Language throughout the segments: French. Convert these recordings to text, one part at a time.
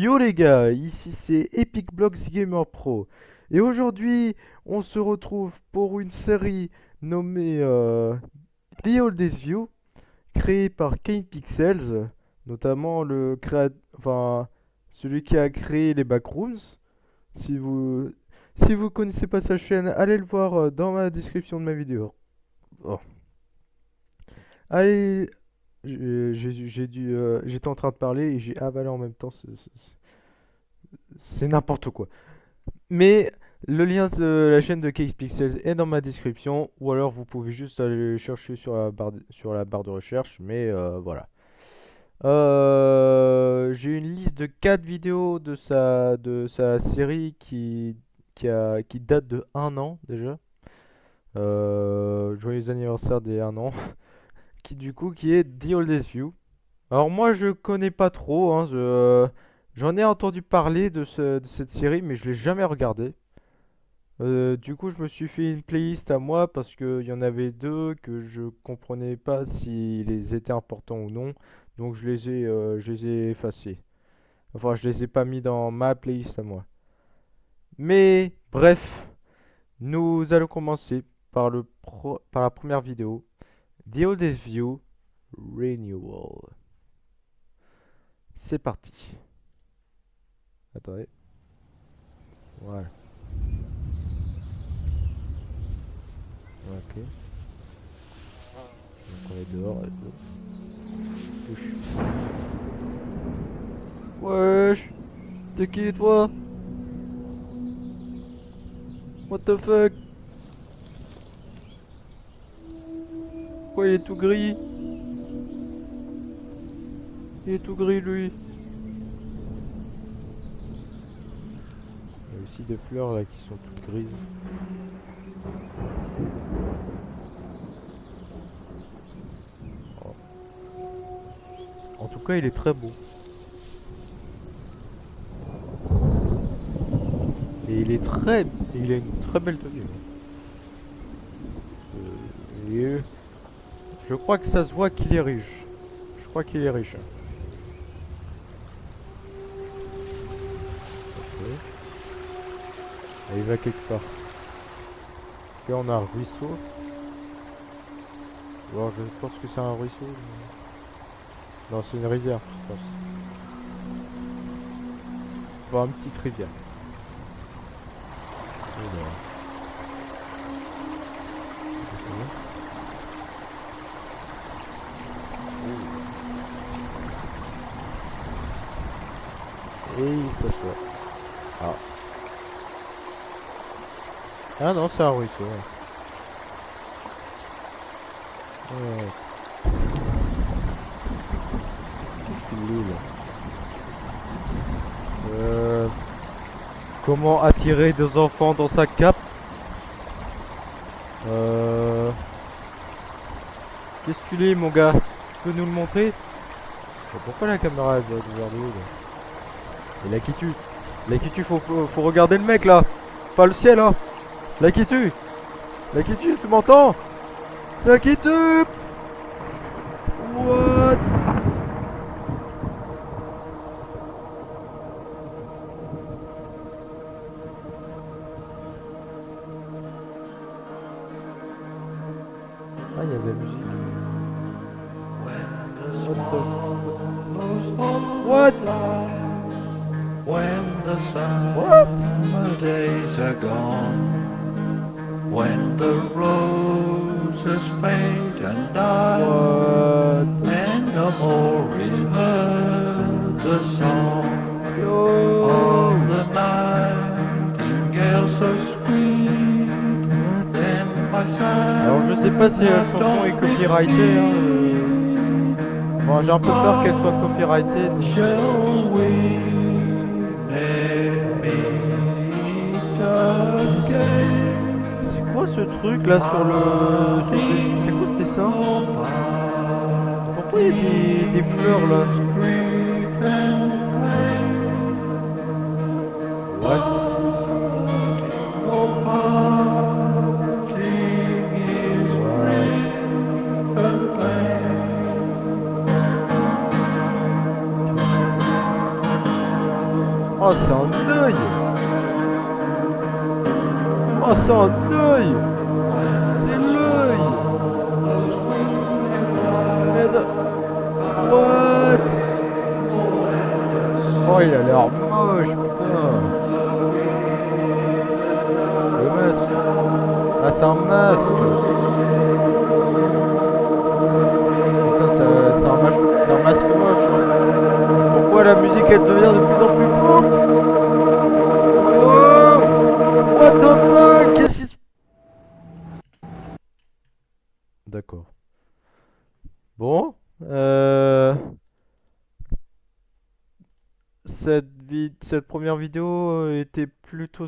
Yo les gars, ici c'est Epic Blocks Gamer Pro. Et aujourd'hui, on se retrouve pour une série nommée The Oldest View, créée par Kane Pixels, notamment enfin, celui qui a créé les Backrooms. Si vous si vous connaissez pas sa chaîne, allez le voir dans la description de ma vidéo. Oh. Allez, j'étais en train de parler et j'ai avalé en même temps. C'est n'importe quoi. Mais le lien de la chaîne de Cake Pixels est dans ma description, ou alors vous pouvez juste aller le chercher sur la barre de recherche, mais voilà. J'ai une liste de 4 vidéos de sa série qui date de 1 an déjà. Joyeux anniversaire des 1 an. Qui est The Oldest View. Alors moi je connais pas trop, hein, j'en ai entendu parler de cette série, mais je l'ai jamais regardé. Du coup, je me suis fait une playlist à moi parce qu'il y en avait deux que je comprenais pas s'ils étaient importants ou non. Donc je les ai effacés. Enfin, je les ai pas mis dans ma playlist à moi. Mais bref, nous allons commencer par la première vidéo. The Oldest View Renewal. C'est parti. Attendez. Voilà. Ok. Donc on est dehors. Let's go. Touche. Wesh. T'es qui toi? What the fuck? Pourquoi il est tout gris? Il est tout gris lui. Il y a aussi des fleurs là qui sont toutes grises. Oh. En tout cas, il est très beau. Et il a une très belle tenue. Et je crois que ça se voit qu'il est riche. Je crois qu'il est riche. Ok. Et il va quelque part. Là, on a un ruisseau. Alors, je pense que c'est un ruisseau. Non, c'est une rivière, je pense. Bon, une petite rivière. Voilà. Et il s'assoit. Ah. Ah non, c'est un ruisseau. Ouais. Qu'est-ce qu'il est là? Comment attirer des enfants dans sa cape? Qu'est-ce que tu lis, mon gars? Tu peux nous le montrer? Pourquoi la caméra elle doit être vers le haut là? Et la qui tue, faut regarder le mec là! Pas le ciel hein! La qui tue! La qui tue, tu m'entends? La qui tue! What? Ah, il y a de la musique. What? When the What? summer days are gone, when the roses fade and die, What? and no more is heard the song Yo! of the nightingale so sweet, then my Alors je sais pas si la chanson est copyrightée hein, Bon, j'ai un peu peur qu'elle soit copyrightée donc... shall we meet again? C'est quoi ce truc là sur c'est quoi ce dessin? Pourquoi il y a des fleurs là? What? Ah, c'est un œil! C'est l'œil! Merde. What? Oh, il a l'air moche, putain! Le masque! Ah, c'est un masque! Putain, c'est un masque moche! Pourquoi la musique elle devient de plus en plus forte? Oh! What the fuck? Qu'est-ce qui se... D'accord. Bon, cette première vidéo était plutôt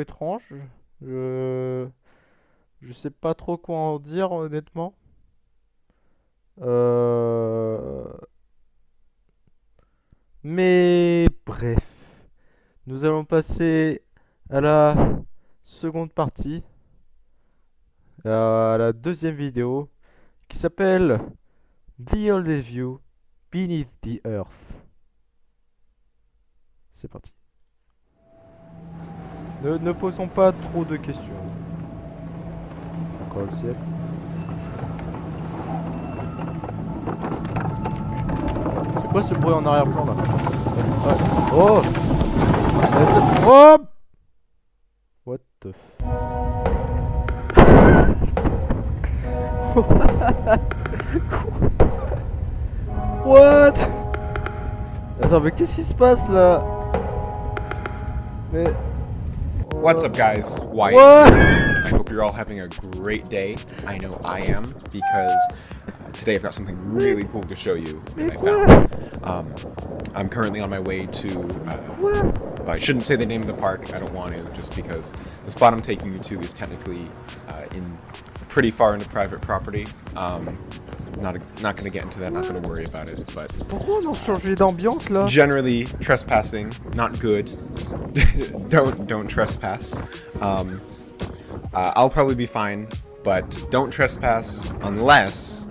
étrange. Je, je sais pas trop quoi en dire honnêtement. Euh, Mais bref, nous allons passer à la seconde partie, à la deuxième vidéo qui s'appelle The Oldest View Beneath the Earth. C'est parti. Ne posons pas trop de questions. Encore le ciel. C'est quoi ce bruit en arrière-plan là? Ah, oh! Oh! What the f... What? Attends, mais qu'est-ce qui se passe là? Mais... What's up, guys? Wyatt. What? I hope you're all having a great day. I know I am, because today I've got something really cool to show you that I found. I'm currently on my way to, I shouldn't say the name of the park, I don't want to, just because the spot I'm taking you to is technically in pretty far into private property. Not going to get into that, not going to worry about it, but... Pourquoi on a changé d'ambiance là? Generally, trespassing, not good. don't trespass. I'll probably be fine, but don't trespass unless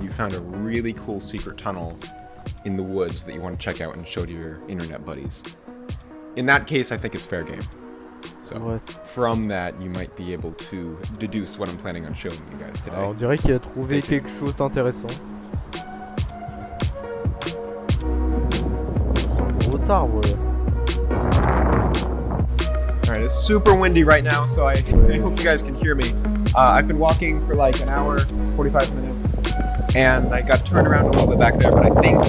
you found a really cool secret tunnel in the woods that you want to check out and show to your internet buddies. In that case, I think it's fair game. So, from that, you might be able to deduce what I'm planning on showing you guys today. Alors, on dirait qu'il a trouvé quelque chose d'intéressant. C'est un gros arbre. Alright, it's super windy right now, so I hope you guys can hear me. I've been walking for like an hour, 45 minutes, and I got turned around a little bit back there, but I think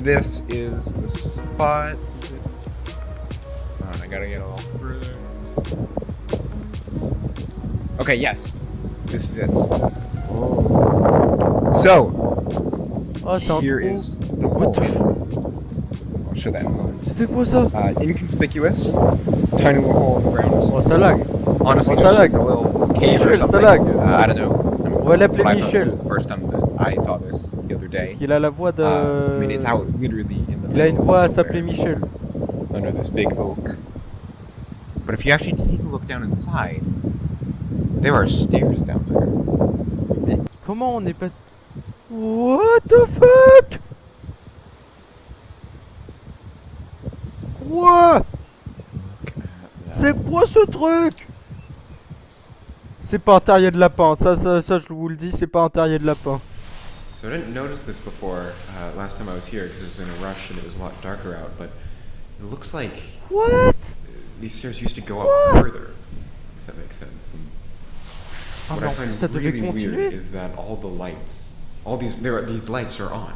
this is the spot. I gotta get a little further. Okay, yes. This is it. So, here is the hole. I'll show that in a moment. C'était quoi ça? Inconspicuous, tiny little hole in the ground. Oh, ça lag. Honestly, ça just lag. a little cave or Michel, something. ça lag. I don't know. On va That's l'appeler what I thought. Michel. It was the first time that I saw this the other day. Il a la voix de... I mean, it's out literally in the Il a une middle voix à of s'appeler nowhere, Michel. under this big oak. But if you actually take a look down inside, there are stairs down there. Mais comment on est pas... What the fuck? Quoi? C'est quoi ce truc? C'est pas un terrier de lapin, ça je vous le dis, c'est pas un terrier de lapin. So I didn't notice this before last time I was here because I was in a rush and it was a lot darker out, but it looks like What? these stairs used to go up further, if that makes sense. And Ah what non, I find ça devait really weird continuer. is that all the lights, these lights are on.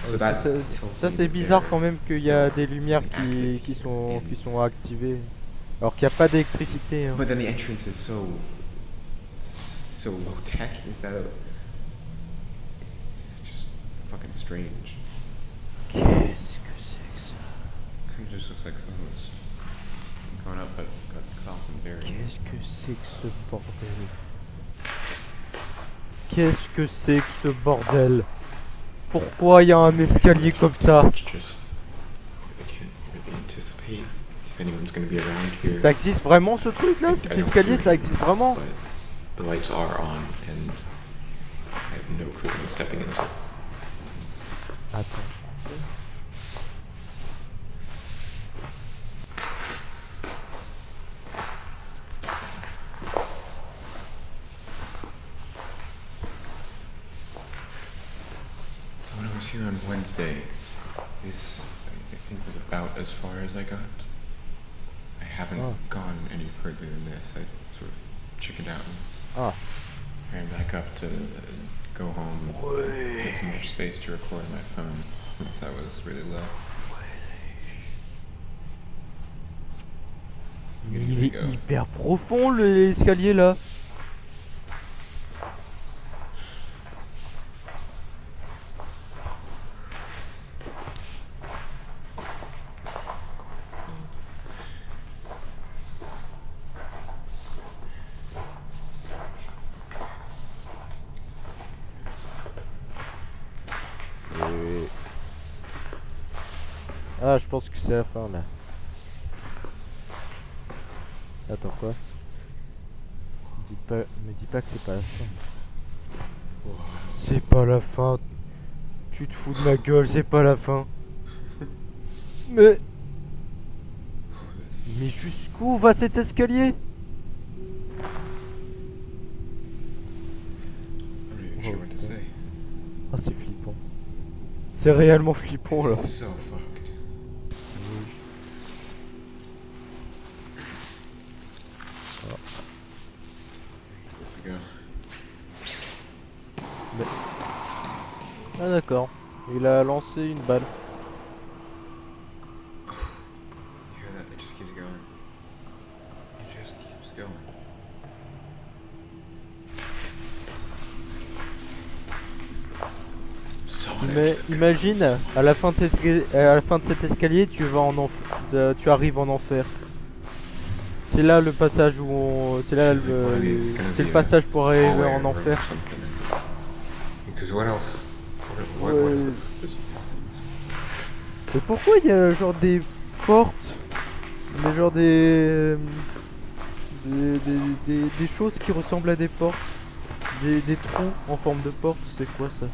So that tells Ça me c'est that bizarre they're quand même qu'il y a still des lumières active qui and- sont activées. Alors qu'il n'y a pas d'électricité. Hein. But then the entrance is so low tech. Is that a? It's just fucking strange. Qu'est-ce que c'est que ça? Kind of just looks like someone was going up but got caught and buried. Qu'est-ce que c'est que ce bordel? Qu'est-ce que c'est que ce bordel? Pourquoi il y a un escalier comme ça? Just I can't really anticipate if anyone's going to be around here. Ça existe vraiment ce truc là? I Cet don't escalier feel ça it, existe vraiment? But the lights are on, and I have no clue what I'm stepping into. Attends. here on Wednesday. This, I think, was about as far as I got. I haven't Oh. gone any further than this. I sort of chickened out and Ah. ran back up to go home and get some more space to record on my phone since I was really low. Mais Here il we est go. hyper profond l'escalier là. Ah, je pense que c'est la fin là. Attends quoi? Me dis pas que c'est pas la fin. C'est pas la fin. Tu te fous de ma gueule, c'est pas la fin. Mais jusqu'où va cet escalier? I'm not even sure what to say. Ah, c'est flippant. C'est réellement flippant là. So fucked. Let's go. Ah d'accord. Il a lancé une balle. You hear that? It just keeps going. It just keeps going. Mais imagine, à la fin de cet escalier, tu arrives en enfer. C'est là le passage où c'est là c'est le passage pour arriver en enfer. Because what else? What is the purpose of these things? Et pourquoi il y a genre des portes, mais genre des choses qui ressemblent à des portes, des trous en forme de porte, c'est quoi ça?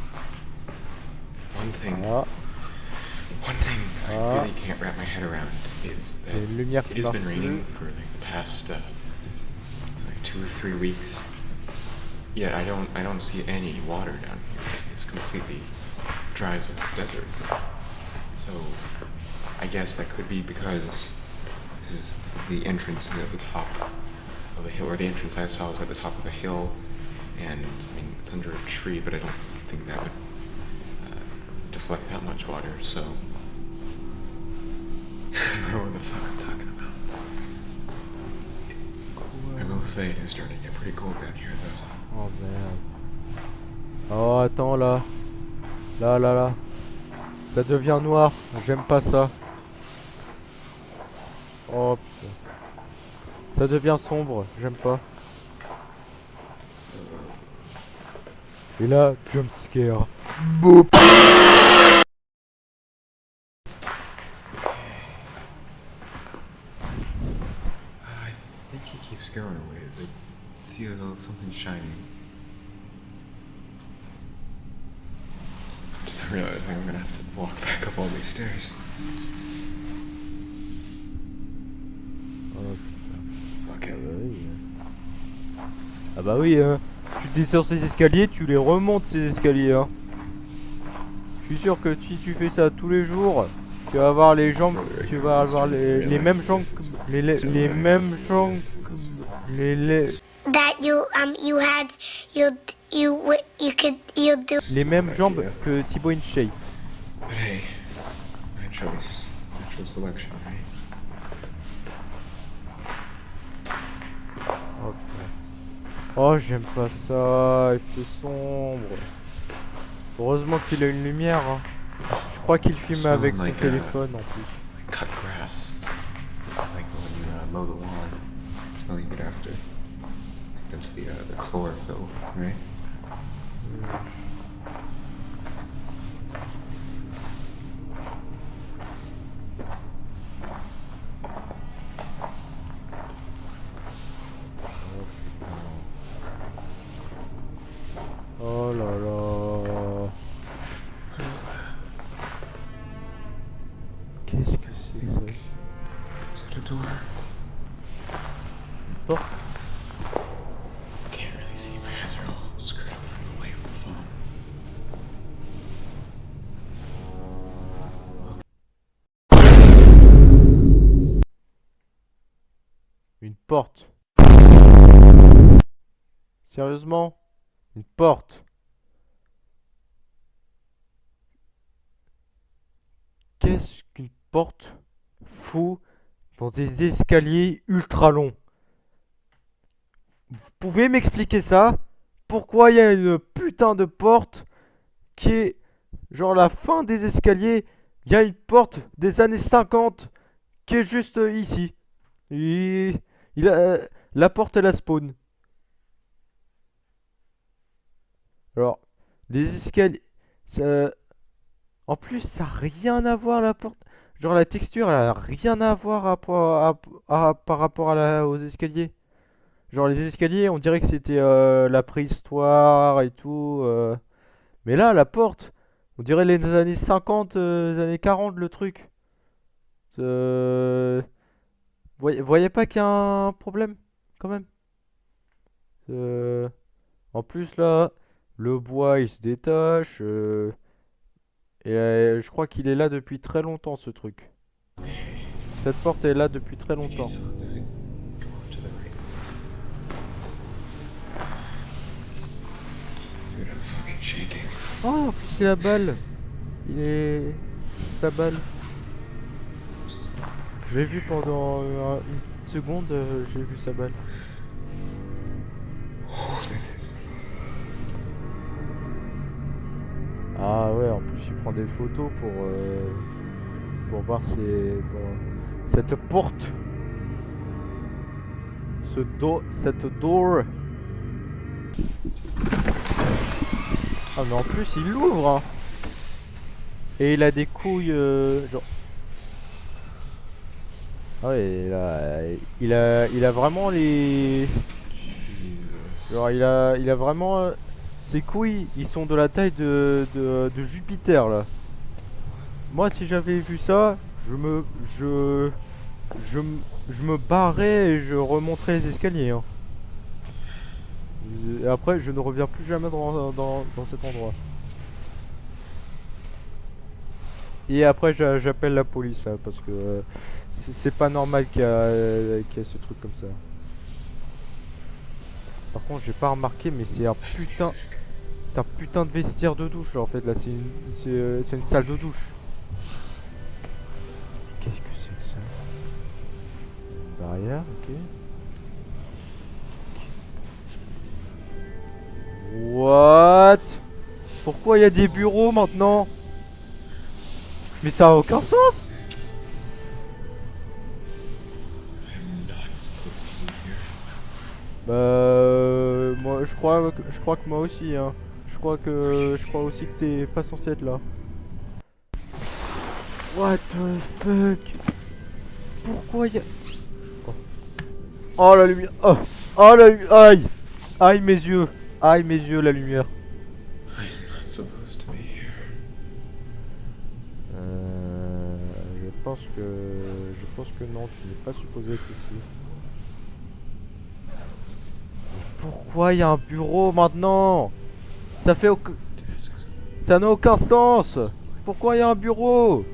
One thing Ah, I really can't wrap my head around is il y a that une lumière it qui has marche been plus. raining for like the past like 2 or 3 weeks. Yet I don't see any water down here. It's completely dry as a desert. So I guess that could be because this is the entrance is at the top of a hill, or the entrance I saw was at the top of a hill, and I mean it's under a tree, but I don't think that would deflect that much water. So I don't know what the fuck I'm talking about. I will say it is starting to get pretty cold down here, though. Oh merde. Oh attends là. Là. Ça devient noir. J'aime pas ça. Oh putain. Ça devient sombre. J'aime pas. Et là, jump scare. Boop. I think he keeps going a ways. I see a little something shining. Just realizing I'm gonna have to walk back up all these stairs. Oh putain. Fuck Ah it. bah oui. Ah bah oui, hein. Tu descends ces escaliers, tu les remontes ces escaliers, hein. Je suis sûr que si tu fais ça tous les jours, tu vas avoir les jambes, tu vas avoir les mêmes jambes, les mêmes jambes, That you do. les mêmes jambes que Thibaut InShape. But hey, my choice. Natural selection, right? Oh, putain. Oh, j'aime pas ça, il fait sombre. Heureusement qu'il a une lumière, hein. Je crois qu'il filme avec son téléphone en plus. Like cut grass. Like when you mow the lawn. It's smelling good after. I think that's the chlorophyll, right? Oh là là. What is that? Qu'est-ce que c'est que ça? Is it a door? Porte. Can't really see. My eyes are all screwed up from the light on the phone. Une porte. Sérieusement? Une porte. Qu'est-ce qu'une porte fout dans des escaliers ultra longs? Vous pouvez m'expliquer ça? Pourquoi il y a une putain de porte qui est genre la fin des escaliers? Il y a une porte des années 50 qui est juste ici. Et la porte elle a spawn. Alors, les escaliers. ça- En plus, ça n'a rien à voir la porte. Genre la texture, elle a rien à voir par rapport aux escaliers. Genre les escaliers, on dirait que c'était la préhistoire et tout. Mais là, la porte, on dirait les années 50, les années 40, le truc. Euh, voyez pas qu'il y a un problème, quand même. Euh, En plus, là, le bois, il se détache. Et je crois qu'il est là depuis très longtemps, ce truc. Cette porte est là depuis très longtemps. Does it go off to the right? Dude, I'm fucking shaking. Oh, en plus, c'est la balle. Il est... Sa balle. Je l'ai vu pendant une petite seconde, j'ai vu sa balle. Oh, this is. Ah ouais, en plus il prend des photos pour voir cette porte. Cette door. Ah mais en plus il l'ouvre hein. Et il a des couilles genre... Ah ouais, il a vraiment les... Jesus. Genre il a vraiment... ses couilles, ils sont de la taille de Jupiter là. Moi si j'avais vu ça, je me barrais et je remonterais les escaliers hein. Et après je ne reviens plus jamais dans cet endroit. Et après j'appelle la police hein, parce que c'est pas normal qu'il y ait ce truc comme ça. Par contre j'ai pas remarqué mais c'est un putain de vestiaire de douche là en fait là c'est une salle de douche. Qu'est-ce que c'est que ça? Barrière, ok. What? Pourquoi il y a des bureaux maintenant? Mais ça a aucun sens! I'm not supposed to be here. Moi je crois que moi aussi hein. Je crois aussi que t'es pas censé être là. What the fuck? Pourquoi il y a... Oh, oh la lumière! Oh, oh la lumière! Aïe! Aïe mes yeux! Aïe mes yeux la lumière! I'm not supposed to be here. Je pense que non, tu n'es pas supposé être ici. Pourquoi il y a un bureau maintenant? Ça fait Desks. ça n'a aucun sens. Pourquoi il y a un bureau?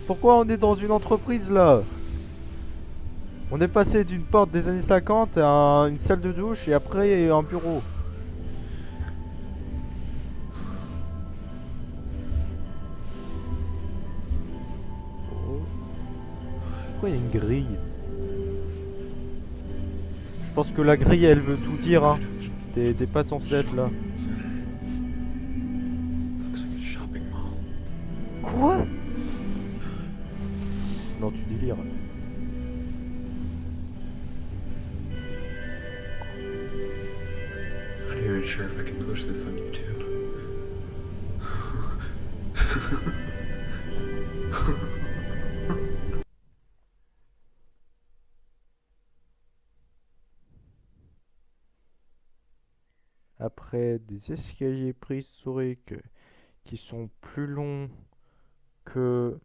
Pourquoi on est dans une entreprise là? On est passé d'une porte des années 50 à une salle de douche et après un bureau. Oh. Pourquoi il y a une grille? Je pense que la grille elle veut tout dire hein. T'es pas censé être là. Looks like a shopping mall. Quoi? Non tu délires. I'm not even sure if I can post this on YouTube. Après des escaliers préhistoriques qui sont plus longs que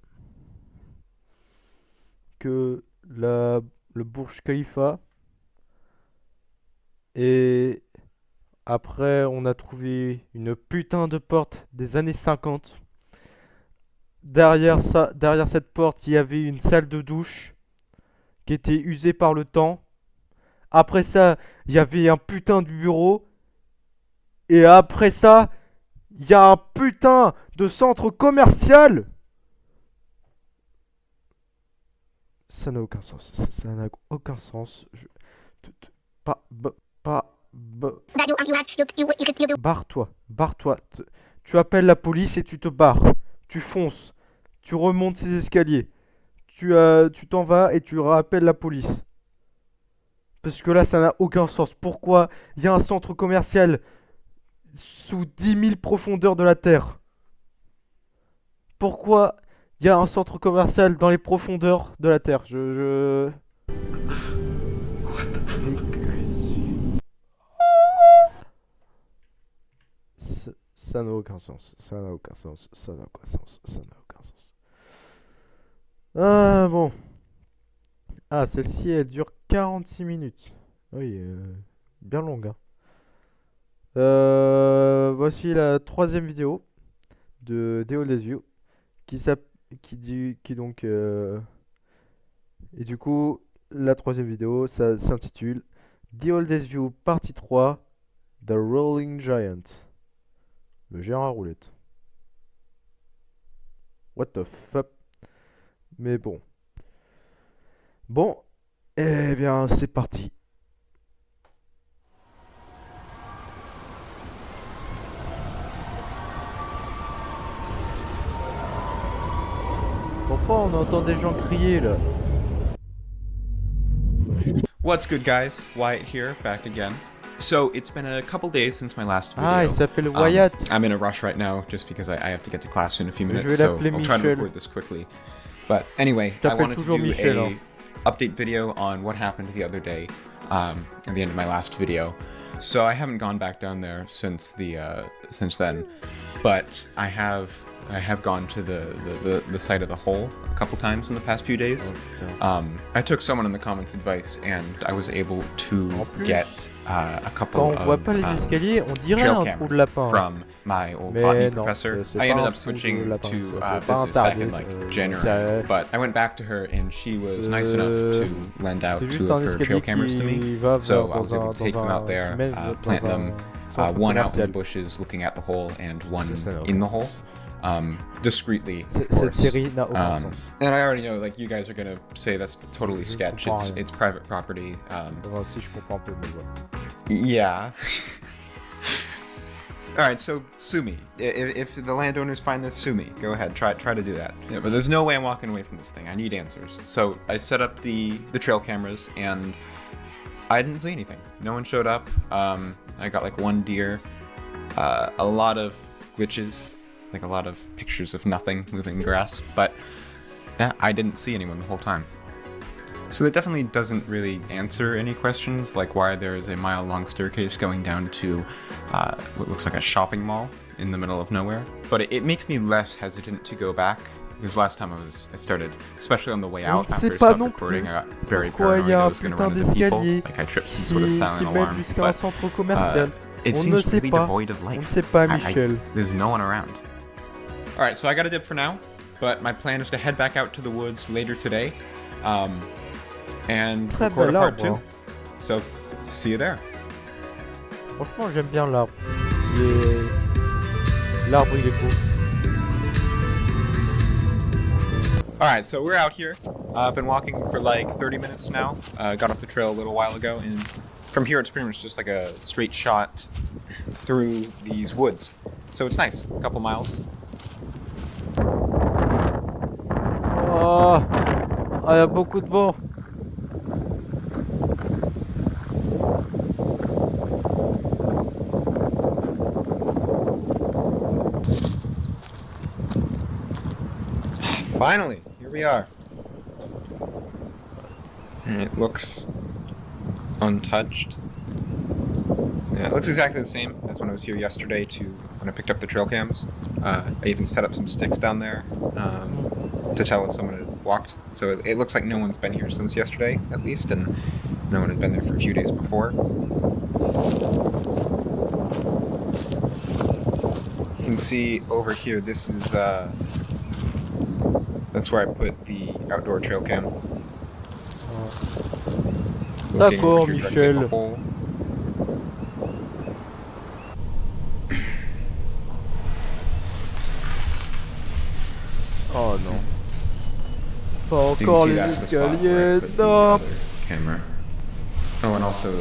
que le Burj Khalifa. Et après, on a trouvé une putain de porte des années 50. Derrière cette porte, il y avait une salle de douche qui était usé par le temps. Après ça, il y avait un putain de bureau. Et après ça, il y a un putain de centre commercial. Ça n'a aucun sens. Ça n'a aucun sens. Pas, That you have you do. barre-toi, barre-toi. Tu appelles la police et tu te barres. Tu fonces. Tu remontes ces escaliers. Tu t'en vas et tu rappelles la police. Parce que là, ça n'a aucun sens. Pourquoi il y a un centre commercial sous 10 000 profondeurs de la Terre? Pourquoi il y a un centre commercial dans les profondeurs de la Terre? Ça n'a aucun sens. Ça n'a aucun sens. Ça n'a aucun sens. Ça n'a aucun sens. Ah bon. Ah, celle-ci, elle dure 46 minutes. Oui, bien longue, hein. Voici la troisième vidéo de The Oldest View qui s'app- qui donc et du coup la troisième vidéo ça s'intitule The Oldest View partie 3 The Rolling Giant, le géant à roulette. What the fuck. Mais bon, eh bien c'est parti. Pourquoi on entend des gens crier là? What's good, guys? Wyatt here, back again. So, it's been a couple days since my last video. Ah, il s'appelle Wyatt. I'm in a rush right now just because I have to get to class in a few Je minutes, vais so l'appeler I'll try to Michel. record this quickly. But anyway, Je I t'appelle wanted to toujours do Michel, a hein. update video on what happened the other day at the end of my last video. So I haven't gone back down there since then, but I have gone to the site of the hole a couple times in the past few days. I took someone in the comments' advice, and I was able to En plus, get a Quand couple on voit of pas les escaliers, on dirait trail un trou de cameras lapin. from my old Mais botany non, professor. c'est I pas ended un up trou de switching lapin, to c'est pas un business back in tardis, like January, but I went back to her and she was nice enough to lend out c'est juste 2 un of her escalier trail cameras to me. qui va So I dans was able to take them out there, qui mène plant dans them, un centre one out in commercial. the bushes looking at the hole and one Ça n'a in the aucun hole, discreetly, of Cette course. série n'a aucun sens. And I already know, like, you guys are gonna say that's totally sketch. comprends rien. It's private property. Enfin, si je comprends un peu, mais voilà. Yeah. All right, so sue me. If the landowners find this, sue me. Go ahead, try to do that. Yeah, but there's no way I'm walking away from this thing. I need answers. So I set up the trail cameras, and I didn't see anything. No one showed up. I got like one deer, a lot of glitches, like a lot of pictures of nothing moving grass, but yeah, I didn't see anyone the whole time. So that definitely doesn't really answer any questions, like why there is a mile-long staircase going down to what looks like a shopping mall in the middle of nowhere. But it makes me less hesitant to go back, because last time I started, especially on the way out On after sait I pas stopped non recording, plus I got very pourquoi il y paranoid a I un was going to putain run into people, d'escalier like I tripped some sort of qui silent mène alarm, jusqu'à un but centre commercial. it On seems ne sait really pas. devoid of On ne life. sait pas, Michel. There's no one around. Alright, so I got a dip for now, but my plan is to head back out to the woods later today, and Très record a bel part arbre, 2. So, see you there. Franchement, j'aime bien l'arbre. L'arbre, il est beau. Alright, so we're out here. I've been walking for like 30 minutes now. Got off the trail a little while ago, and from here it's pretty much just like a straight shot through these woods. So it's nice, a couple miles. Oh, il y a beaucoup de vent. Finally, here we are. And it looks untouched. Yeah, it looks exactly the same as when I was here yesterday when I picked up the trail cams. I even set up some sticks down there to tell if someone had walked. So it looks like no one's been here since yesterday, at least, and no one had been there for a few days before. You can see over here, this is that's where I put the outdoor trail cam. Looking D'accord, over here, trying to Michel. take a hole. Oh non. Pas So you can encore see les that's the spot where I escaliers. put the Non. other camera. Oh, and also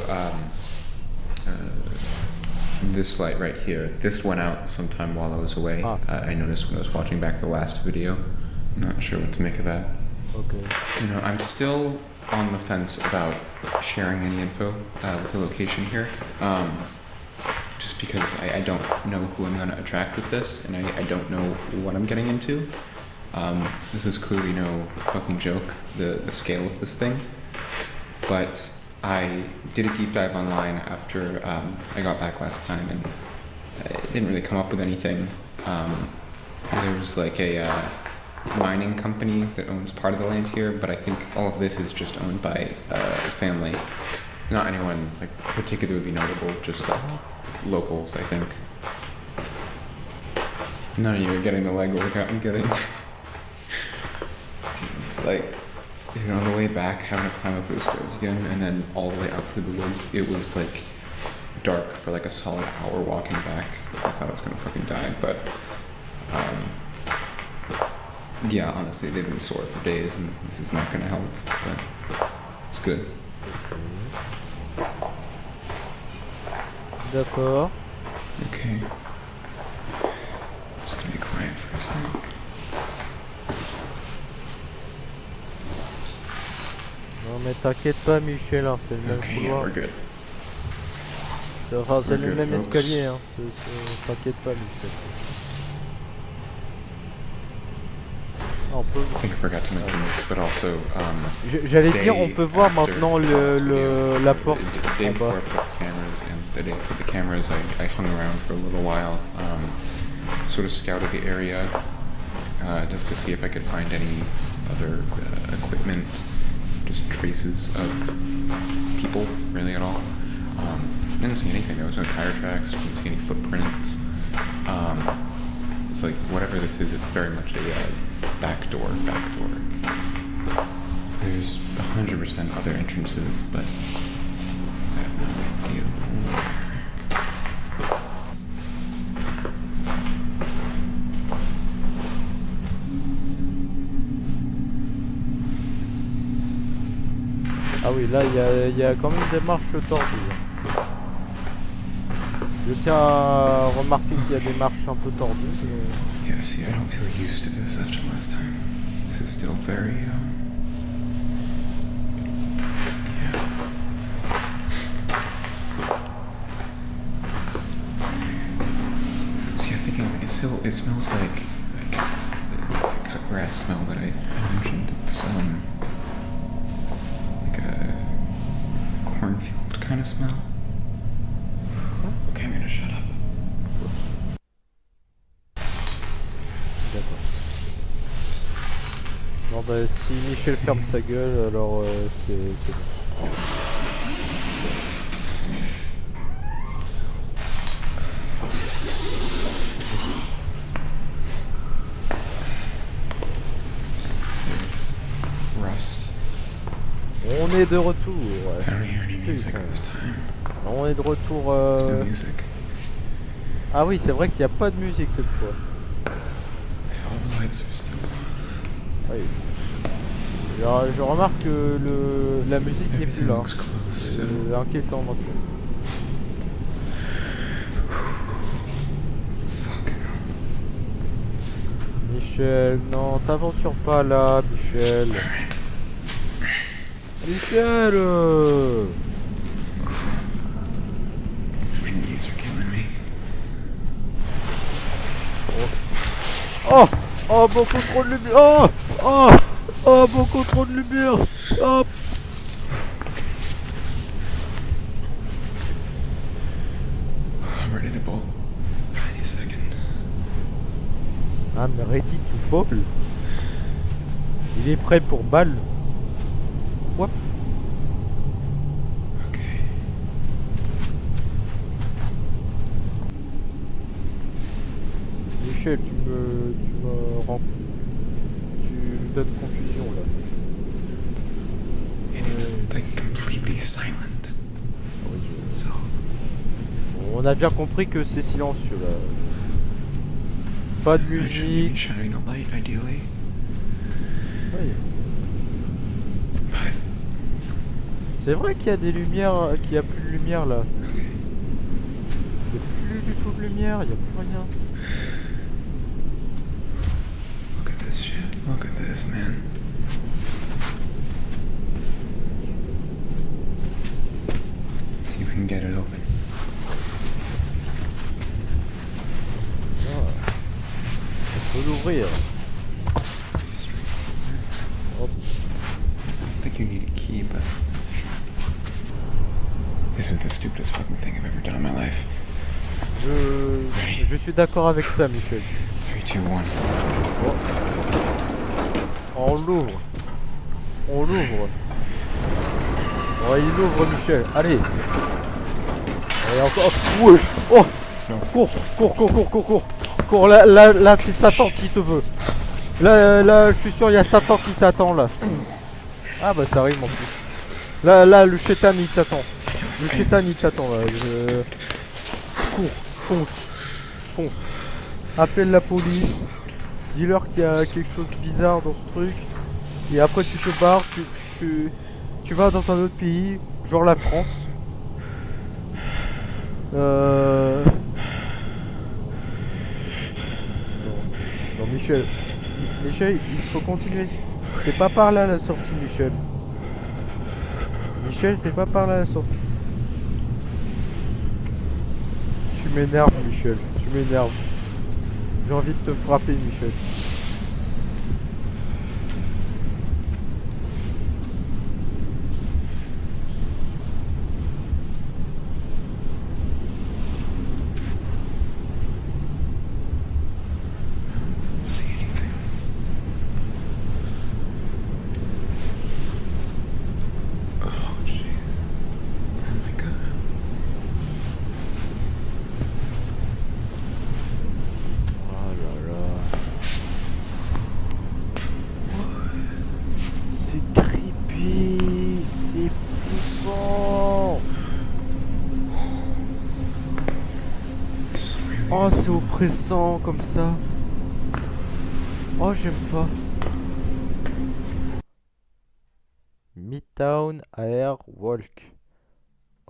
this light right here. This went out sometime while I was away. Ah. I noticed when I was watching back the last video. I'm not sure what to make of that. Ok. You know, I'm still on the fence about sharing any info with the location here. Just because I don't know who I'm going to attract with this, and I don't know what I'm getting into. This is clearly no fucking joke, the scale of this thing. But I did a deep dive online after I got back last time, and it didn't really come up with anything. There was like a mining company that owns part of the land here, but I think all of this is just owned by a family. Not anyone like particularly notable, just like locals, I think. None of you are getting the leg workout I'm getting. Like, you know, on the way back, having to climb up those stairs again, and then all the way up through the woods, it was like dark for like a solid hour walking back. I thought I was gonna fucking die, but yeah, honestly, they've been sore for days, and this is not gonna help, but it's good. D'accord. Okay. Just gonna be quiet for a sec. Non mais t'inquiète pas Michel, hein, c'est le même Okay, yeah, couloir. we're good. Enfin, c'est We're le good, même folks. escalier, hein. T'inquiète pas Michel. Ah, on peut... I think I forgot to mention this, but also, J'allais dire, on day peut voir after maintenant the last video, la the porte day en before bas. I put the cameras, and the day I put the cameras, I hung around for a little while, sort of scouted the area, just to see if I could find any other equipment, just traces of people, really at all. Didn't see anything. There was no tire tracks. Didn't see any footprints. It's like whatever this is, it's very much a back door. There's 100% other entrances, but I have no idea. Ah oui, là, il y a quand même des marches tordues. Je tiens à remarquer qu'il y a des marches un peu tordues. Mais... Yeah, see, I don't feel used to this after last time. This is still very, yeah. See, I'm thinking it smells like the cut grass smell that I mentioned. It's like a cornfield kind of smell. Okay, I'm gonna shut up. D'accord. Non bah si Michel ferme sa gueule, alors c'est bon. There's rust. On est de retour. I don't hear any music this time. On est de retour. There's no music. Ah oui, c'est vrai qu'il n'y a pas de musique cette fois. All the lights are still off. Oui. Je remarque que la musique n'est plus Everything là. looks close. C'est inquiétant maintenant. Fuck. Michel, non, t'aventures pas là, Michel. Michel My knees are killing me. Oh oh, beaucoup trop de lumière. Oh oh oh, beaucoup trop de lumière. Oh. I'm ready to bolt. Any second. I'm ready to fall. Il est prêt pour balle. What? Okay. Michel, tu me rends... Tu me donnes confusion là. Any On a bien compris que c'est silencieux là. Pas de I shouldn't even musique. shining a light, ideally. Oui. But C'est vrai qu'il y a des lumières, qu'il y a plus de lumière là. Il y a plus du tout de lumière, il y a plus rien. look at this shit. Look at this, man. See if we can get it open. On peut l'ouvrir. Hop. I think you need a key, but this is the stupidest fucking thing I've ever done in my life. Je suis d'accord avec ça, Michel. 3, 2, 1. On l'ouvre. On l'ouvre. Oh, il ouvre, Michel. Allez. Allez, encore. Wesh. Oh. Cours, cours, cours, cours, cours, cours. Cours, là, c'est Satan qui te veut. Là, je suis sûr, il y a Satan qui t'attend, là. Ah, bah, ça rime en plus. Là, le chétan, il t'attend. Le chétan, il t'attend, là. Cours, fonce, fonce. Appelle la police. Dis-leur qu'il y a quelque chose de bizarre dans ce truc. Et après, tu te barres, tu vas dans un autre pays, genre la France. Non, Michel. Michel, il faut continuer. C'est pas par là la sortie, Michel. Michel, c'est pas par là la sortie. Tu m'énerves, Michel. Tu m'énerves. J'ai envie de te frapper, Michel. See anything? Oh, jeez. Oh my god. Oh là là. C'est creepy. C'est flippant. This is really Oh, c'est oppressant comme ça. Oh, j'aime pas. Midtown Air Walk.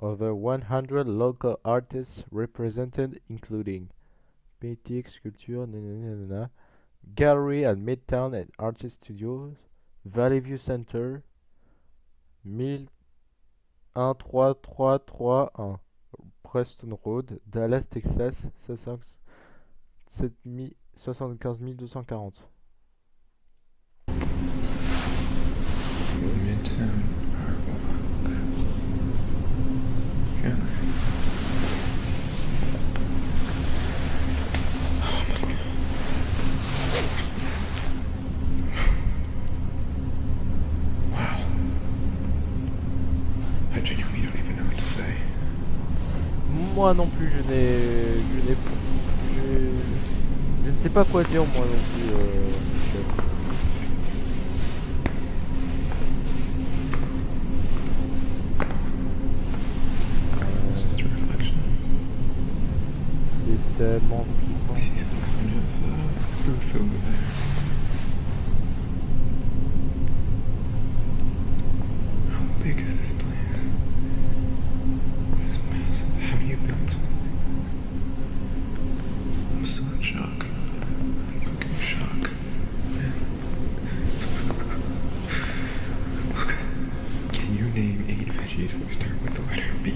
Over 100 local artists represented, including painting, sculpture, nanana, gallery at Midtown and Artist Studios, Valley View Center, 13331 Preston Road, Dallas, Texas, 75 240. Midtown Art Walk. Gallery. Oh my god. Wow. I genuinely don't even know what to say. Moi non plus, je ne sais pas quoi dire moi non plus. Michel. It's just a reflection. C'est tellement I flippant. see some kind of booth over there. How big is this place? This is massive. How do you build something like this? I'm still in shock. I'm fucking shock. Man. Look. Can you name 8 veggies that start with the letter B?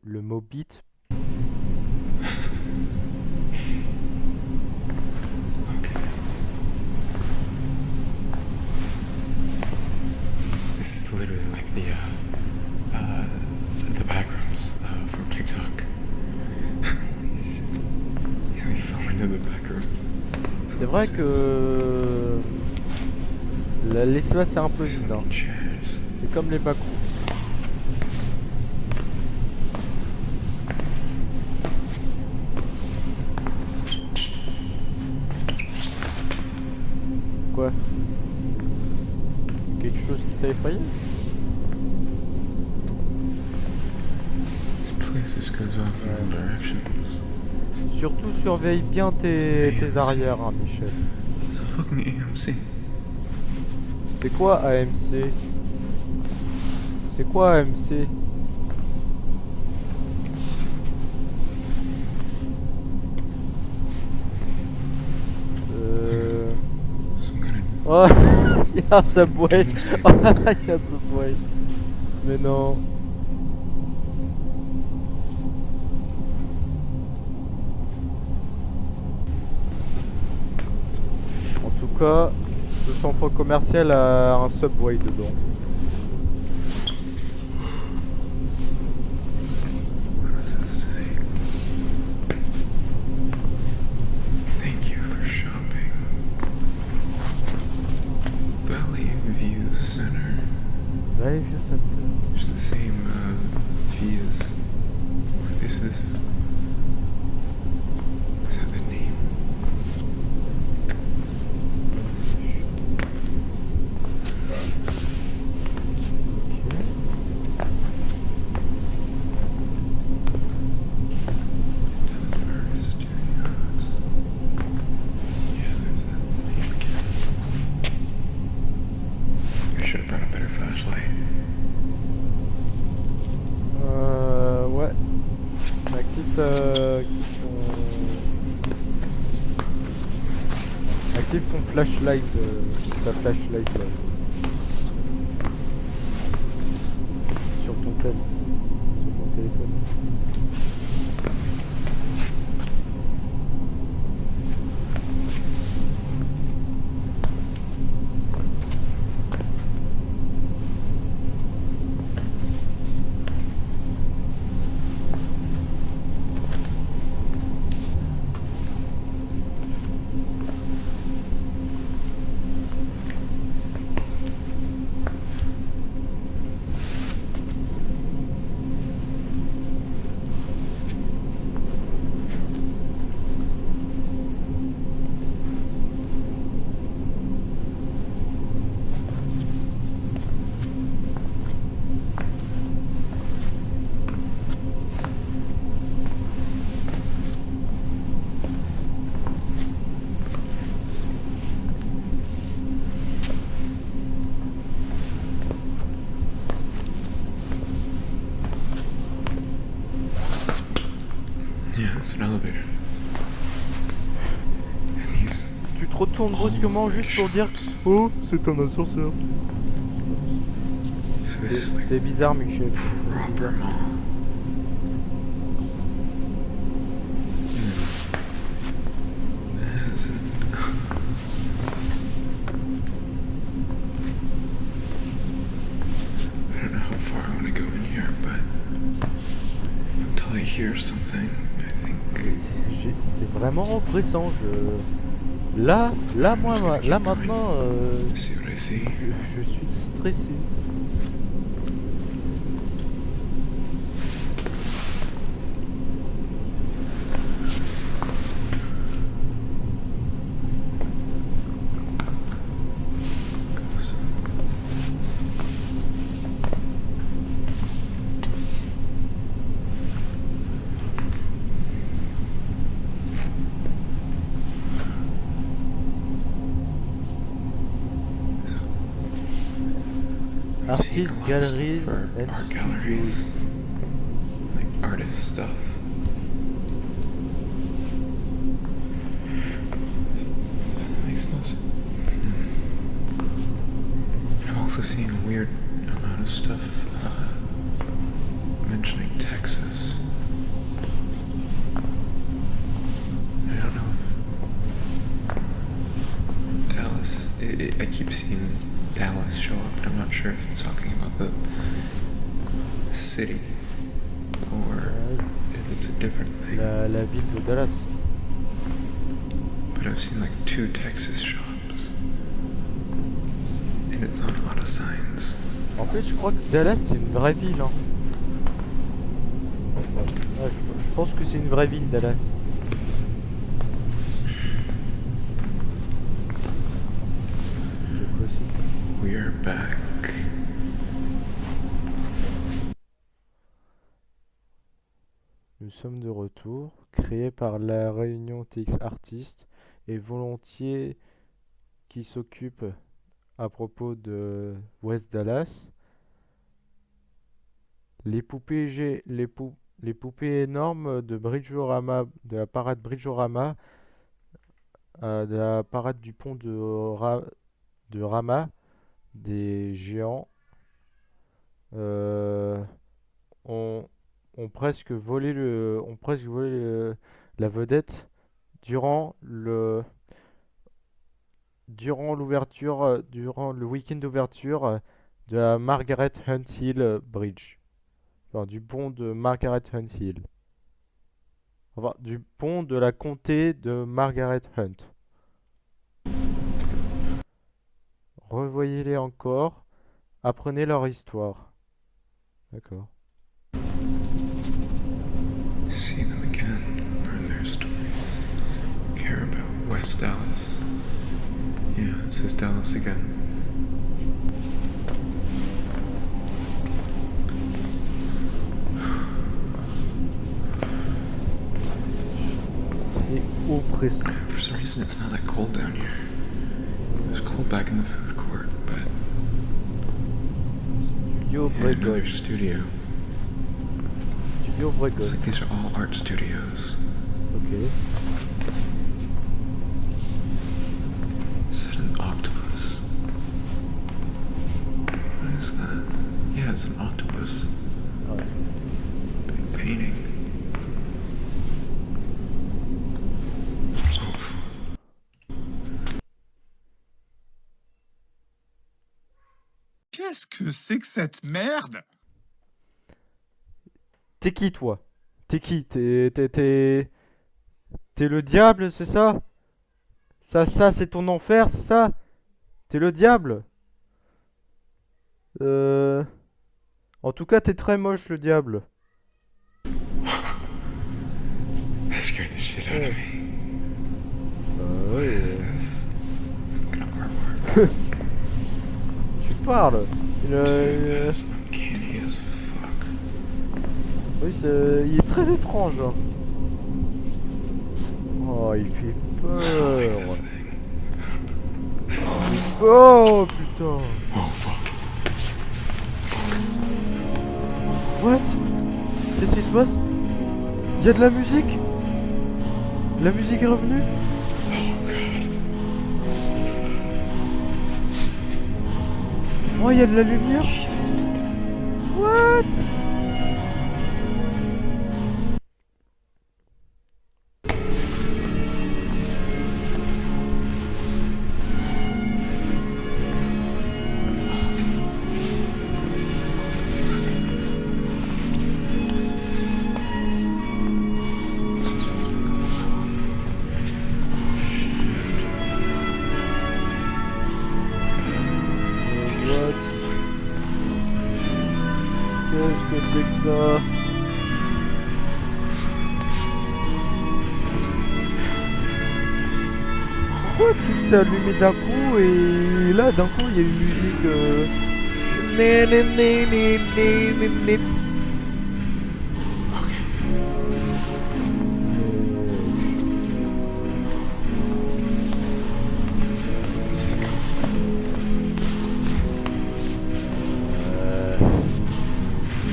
Le mot beat. Okay. This is literally like the backrooms from TikTok. Holy shit. Yeah, we fell into the backrooms. C'est vrai que l'espace c'est un peu vide. Hein. Chairs. C'est comme les backrooms. nettoyer. This place just goes off in all directions. Surtout surveille bien tes arrières, hein, Michel. It's a fucking AMC. C'est quoi AMC? C'est quoi AMC? Some kind of Oh, il y a un Subway. Il y a un Subway. Mais non. En tout cas, le centre commercial a un Subway dedans. What does it say? Thank you for shopping. Valley View Center. Ouais, vieux Subway. It's the same fee as. Is this? Is that the name? Denver Studios. Yeah, there's that name again. I should have brought a better flashlight. Ouais. Bah, active ton flashlight, ta flashlight là. Sur ton tel. Sur ton téléphone. Yeah, it's an elevator. And these. Tu te retournes brusquement juste pour dire shops. oh, c'est un ascenseur. So this is like C'est bizarre, Michel. proper mall. Has I don't know how far I want to go in here, but until I hear something, I think. C'est vraiment oppressant. Là maintenant, See what I see? je suis stressé. I'm seeing a Artists, lot of galleries, stuff for and art galleries, like artist stuff. Makes no sense. I'm also seeing a weird amount of stuff mentioning Texas. I don't know if Dallas. I keep seeing Dallas show up, but I'm not sure if it's talking about the city or if it's a different thing. La ville de Dallas. But I've seen like 2 Texas shops, and it's on a lot of signs. En fait, je crois que Dallas c'est une vraie ville. Hein. Ouais, je pense que c'est une vraie ville, Dallas. C'est possible. We are back sommes de retour, créé par la Réunion TX Artistes et volontiers qui s'occupe à propos de West Dallas. Les poupées, les poupées énormes de Bridgeorama, de la parade Bridgeorama, de la parade du pont de Rama, des géants, euh, ont, ont presque volé la vedette durant durant le week-end d'ouverture de la Margaret Hunt Hill Bridge, enfin, du pont de Margaret Hunt Hill, enfin, du pont de la comté de Margaret Hunt. Revoyez-les encore, apprenez leur histoire. D'accord. See them again, learn their story. Care about West Dallas. Yeah, it says Dallas again. Et oppressé. For some reason, it's not that cold down here. It was cold back in the food court, but Studio yeah, another Bregon. studio. Studio Looks Bregon. like these are all art studios. Ok. Is that an octopus? What is that? Yeah, it's an octopus. Ah ouais. Big painting. Oof. Qu'est-ce que c'est que cette merde? T'es qui toi? T'es qui? T'es le diable, c'est ça? Ça c'est ton enfer, c'est ça? T'es le diable? Euh... En tout cas, t'es très moche, le diable. That scared the shit out of me. What Ouais. is this? Some kind of artwork. Tu parles. That is uncanny as fuck. Oui, il est très étrange. Hein. Oh, il fait peur. Look at this thing. Oh putain. Oh fuck. What? Qu'est-ce qui se passe? Il y a de la musique? La musique est revenue? Oh, il y a de la lumière? What? Qu'est-ce que c'est que ça? Pourquoi tout s'est allumé d'un coup et là d'un coup il y a une musique né, né, né, né, né, né, né.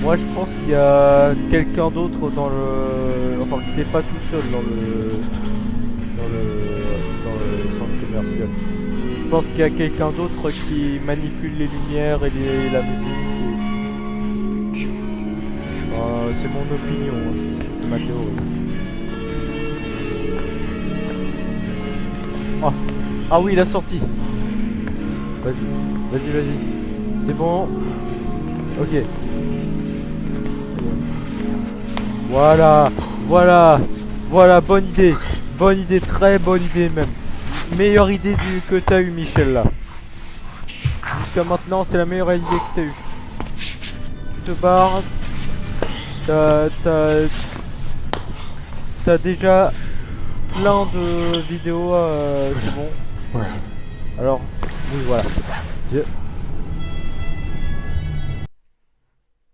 Moi je pense qu'il y a quelqu'un d'autre dans le... Enfin qui n'était pas tout seul dans le... Dans le centre commercial. Je pense qu'il y a quelqu'un d'autre qui manipule les lumières et la musique. C'est mon opinion, hein. C'est ma théorie. Ah. Ah oui, il a sorti. Vas-y, vas-y, vas-y. C'est bon. Ok. Voilà, voilà, bonne idée, très bonne idée même. Meilleure idée que t'as eu, Michel, là. Jusqu'à maintenant, c'est la meilleure idée que t'as eu. Tu te barres. T'as déjà plein de vidéos, c'est bon. We're out. Alors, oui, voilà.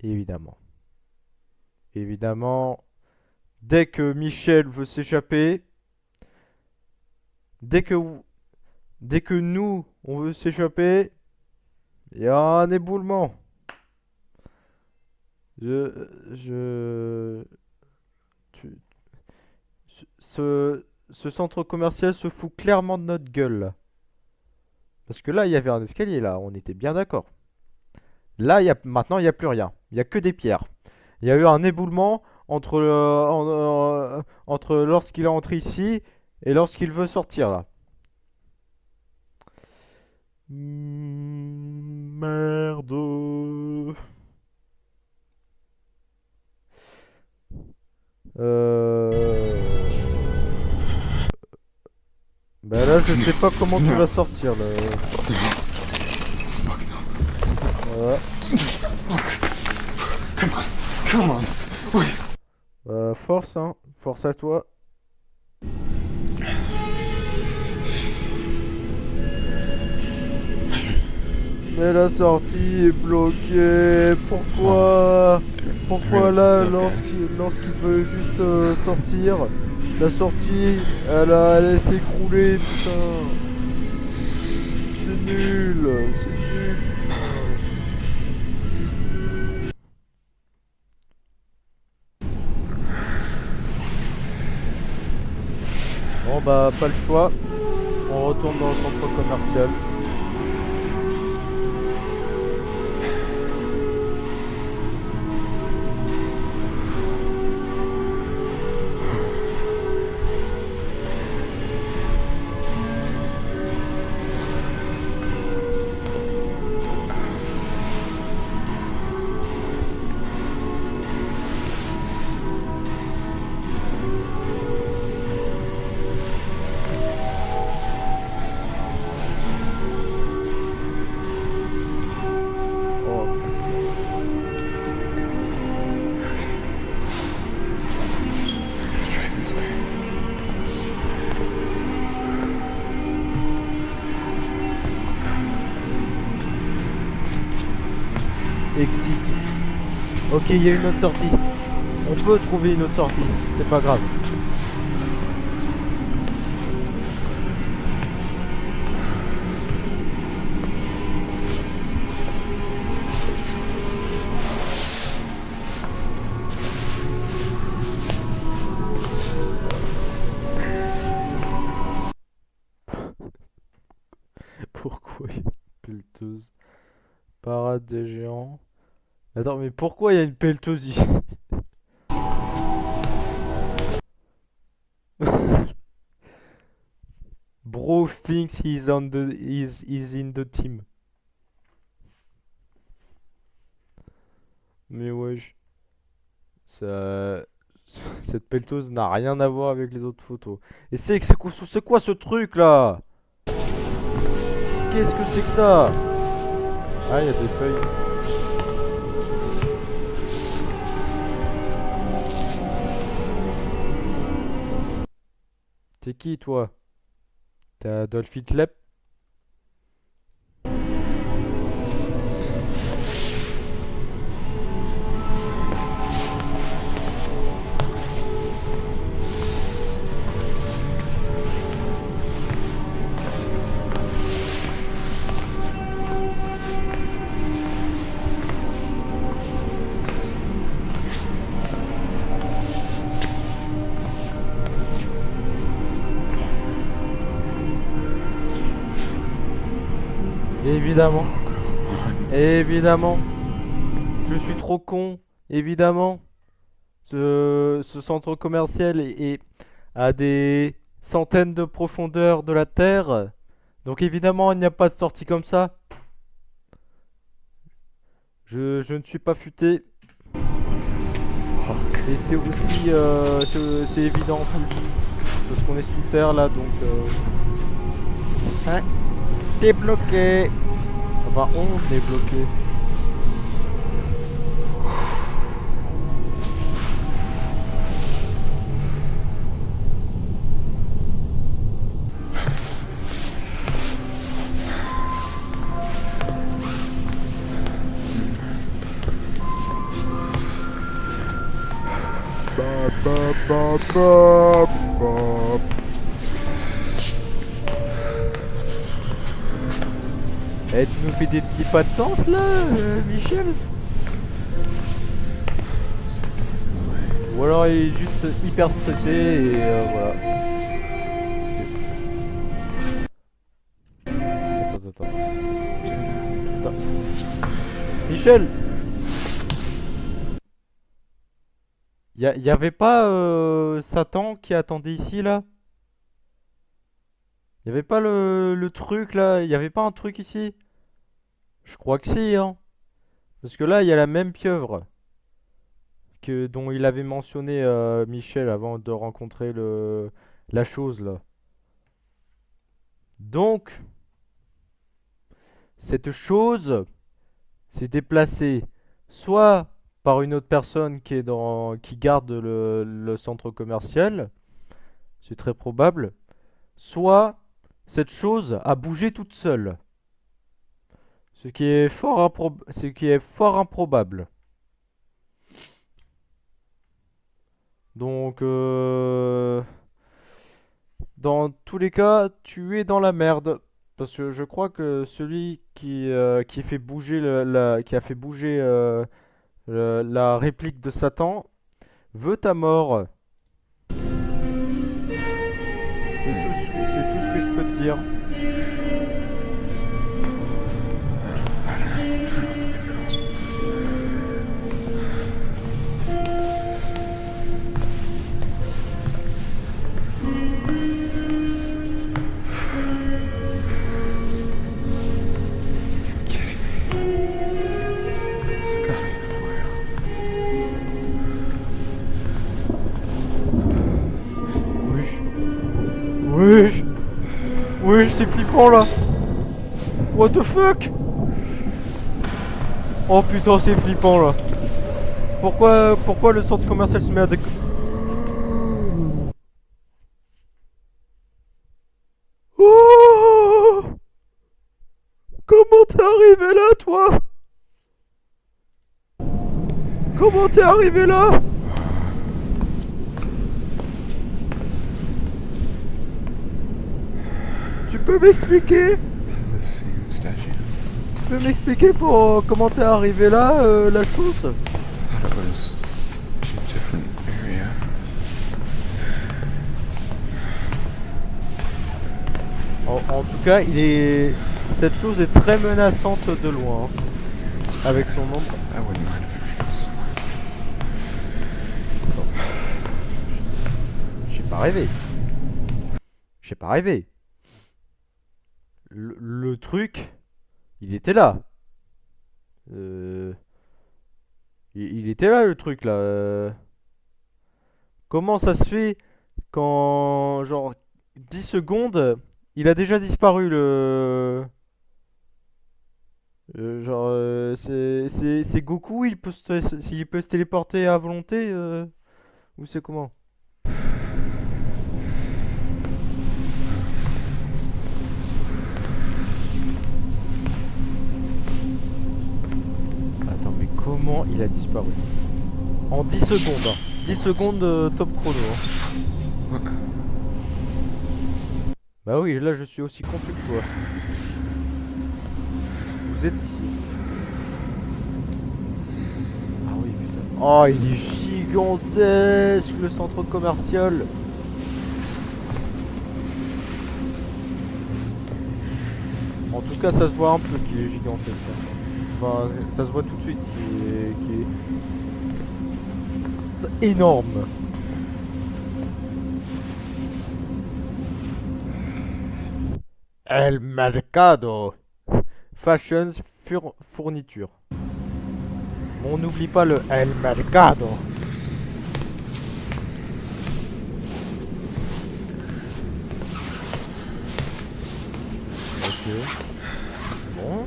Évidemment. Évidemment, dès que Michel veut s'échapper, dès que, dès que nous, on veut s'échapper, il y a un éboulement. Je... tu- ce centre commercial se fout clairement de notre gueule, là. Parce que là, il y avait un escalier, là, on était bien d'accord. Là, maintenant, il n'y a plus rien. Il n'y a que des pierres. Il y a eu un éboulement entre lorsqu'il est entré ici et lorsqu'il veut sortir, là. Merde. Euh... Bah là, je sais pas comment tu vas sortir, là. Voilà. Come on. Force, hein. Force à toi. Mais la sortie est bloquée. Pourquoi? Pourquoi là, lorsqu'il veut juste sortir, la sortie, elle s'est écroulée, putain. C'est nul. C'est nul. Bon bah, pas le choix. On retourne dans le centre commercial. Try this way. Exit. Ok, il y a une autre sortie. On peut trouver une autre sortie. C'est pas grave. Pourquoi il y a une pelleteuse? Parade des géants. Attends, mais pourquoi il y a une pelleteuse ici? Bro thinks he's in the team. Mais wesh. Ça... Cette pelleteuse n'a rien à voir avec les autres photos. Et c'est quoi ce truc là? Qu'est-ce que c'est que ça? Ah, il y a des feuilles. T'es qui toi? T'es Adolf Hitler? Évidemment. Évidemment. Je suis trop con. Évidemment. Ce centre commercial est à des centaines de profondeur de la Terre. Donc évidemment, il n'y a pas de sortie comme ça. Je ne suis pas futé. Et c'est aussi c'est évident en plus. Parce qu'on est sous terre là, donc... Hein? T'es bloqué. Enfin, on est bloqué. Ba ba ba Bop, bop. Eh, tu nous fais des petits pas de danse là, Michel? Ou alors il est juste hyper stressé et voilà. Attends. Michel! Y avait pas Satan qui attendait ici là? Y avait pas le truc là? Y avait pas un truc ici? Je crois que si, hein. Parce que là, il y a la même pieuvre dont il avait mentionné Michel avant de rencontrer la chose là. Donc, cette chose s'est déplacée soit par une autre personne qui garde le centre commercial, c'est très probable, soit cette chose a bougé toute seule, ce qui est fort improbable. Donc, dans tous les cas, tu es dans la merde. Parce que je crois que celui qui fait bouger qui a fait bouger la réplique de Satan veut ta mort. C'est tout ce que je peux te dire. Wesh. Wesh, c'est flippant là. What the fuck? Oh putain, c'est flippant là. Pourquoi le centre commercial se met à Oh! Comment t'es arrivé là, toi? Comment t'es arrivé là? Tu peux m'expliquer? Tu peux m'expliquer pour comment t'es arrivé là, la chose? En tout cas, cette chose est très menaçante de loin, hein, avec son ombre. J'ai pas rêvé. J'ai pas rêvé. Le truc, il était là. Il était là le truc là. Comment ça se fait qu'en genre 10 secondes, il a déjà disparu genre c'est Goku, il peut se téléporter à volonté ou c'est comment? Attends, mais comment il a disparu? En 10 secondes, hein. 10 secondes top chrono. Hein. Bah oui, là je suis aussi confus que toi. Vous êtes ici. Ah oui, putain. Oh, il est gigantesque le centre commercial. En tout cas, ça se voit un peu qu'il est gigantesque. Enfin, ça se voit tout de suite qu'il est énorme. El Mercado. Fashion fourniture. On n'oublie pas le El Mercado. Ok. Bon.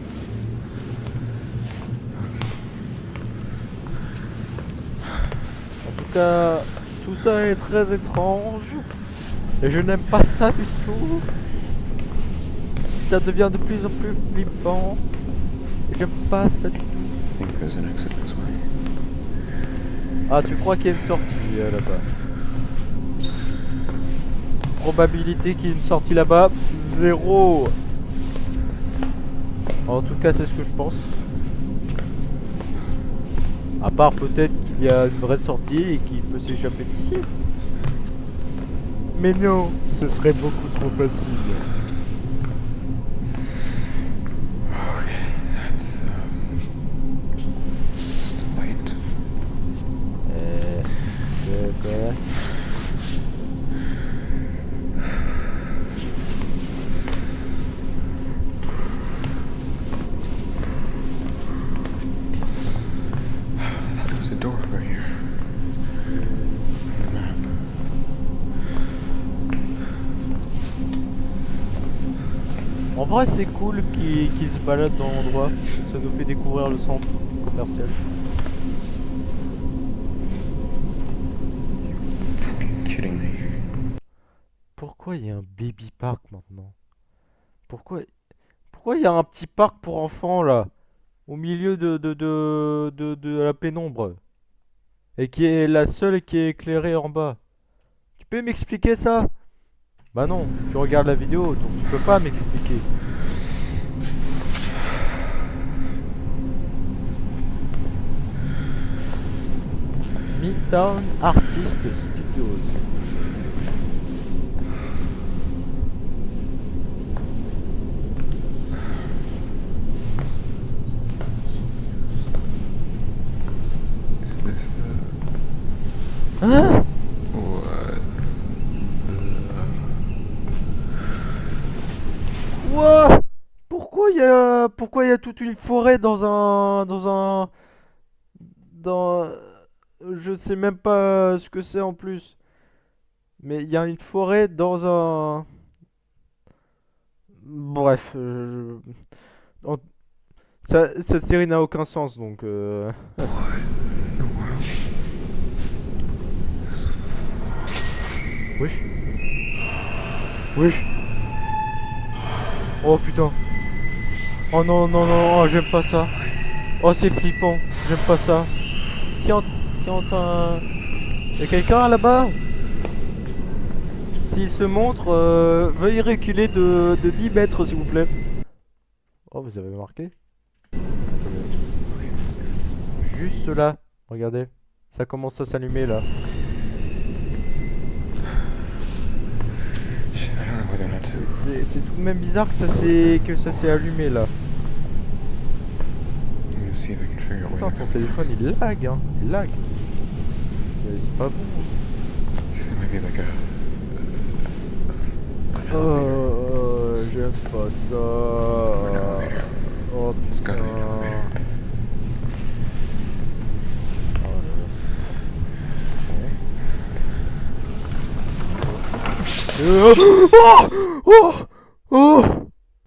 En tout cas, tout ça est très étrange. Et je n'aime pas ça du tout. Ça devient de plus en plus flippant. Et j'aime pas ça du tout. Ah, tu crois qu'il y a une sortie là-bas? Probabilité qu'il y ait une sortie là-bas, 0. En tout cas, c'est ce que je pense. À part peut-être qu'il y a une vraie sortie et qu'il peut s'échapper d'ici. Mais non, ce serait beaucoup trop facile. That's the light. D'accord. There's a door over here. The map. En vrai, c'est cool qu'il se balade dans l'endroit. Ça nous fait découvrir le centre commercial. Fucking kidding me. Pourquoi il y a un baby park maintenant? Pourquoi il y a un petit parc pour enfants là? Au milieu de la pénombre. Et qui est la seule qui est éclairée en bas. Tu peux m'expliquer ça? Bah non, tu regardes la vidéo, donc tu peux pas m'expliquer. Midtown Artist Studios. Is this the Hein? what? Quoi? Pourquoi il y a toute une forêt dans je sais même pas ce que c'est en plus. Mais il y a une forêt dans un bref, en- cette série n'a aucun sens donc Wesh. Wesh. Oh putain. Oh non, non, non, oh, j'aime pas ça. Oh, c'est flippant. J'aime pas ça. Qui entend... Y'a quelqu'un là-bas? S'il se montre, veuillez reculer de 10 mètres, s'il vous plaît. Oh, vous avez marqué? Juste là. Regardez. Ça commence à s'allumer, là. Shit, I don't know whether or not to. C'est tout de même bizarre que ça s'est allumé, là. I'm gonna see if I can figure out Putain, where ton they're coming téléphone, il lag, hein. Il lag. Mais c'est pas bon. from. Because it might be like a. J'aime pas ça. Oh It's gotta putain. be an elevator. Oh, oh, oh.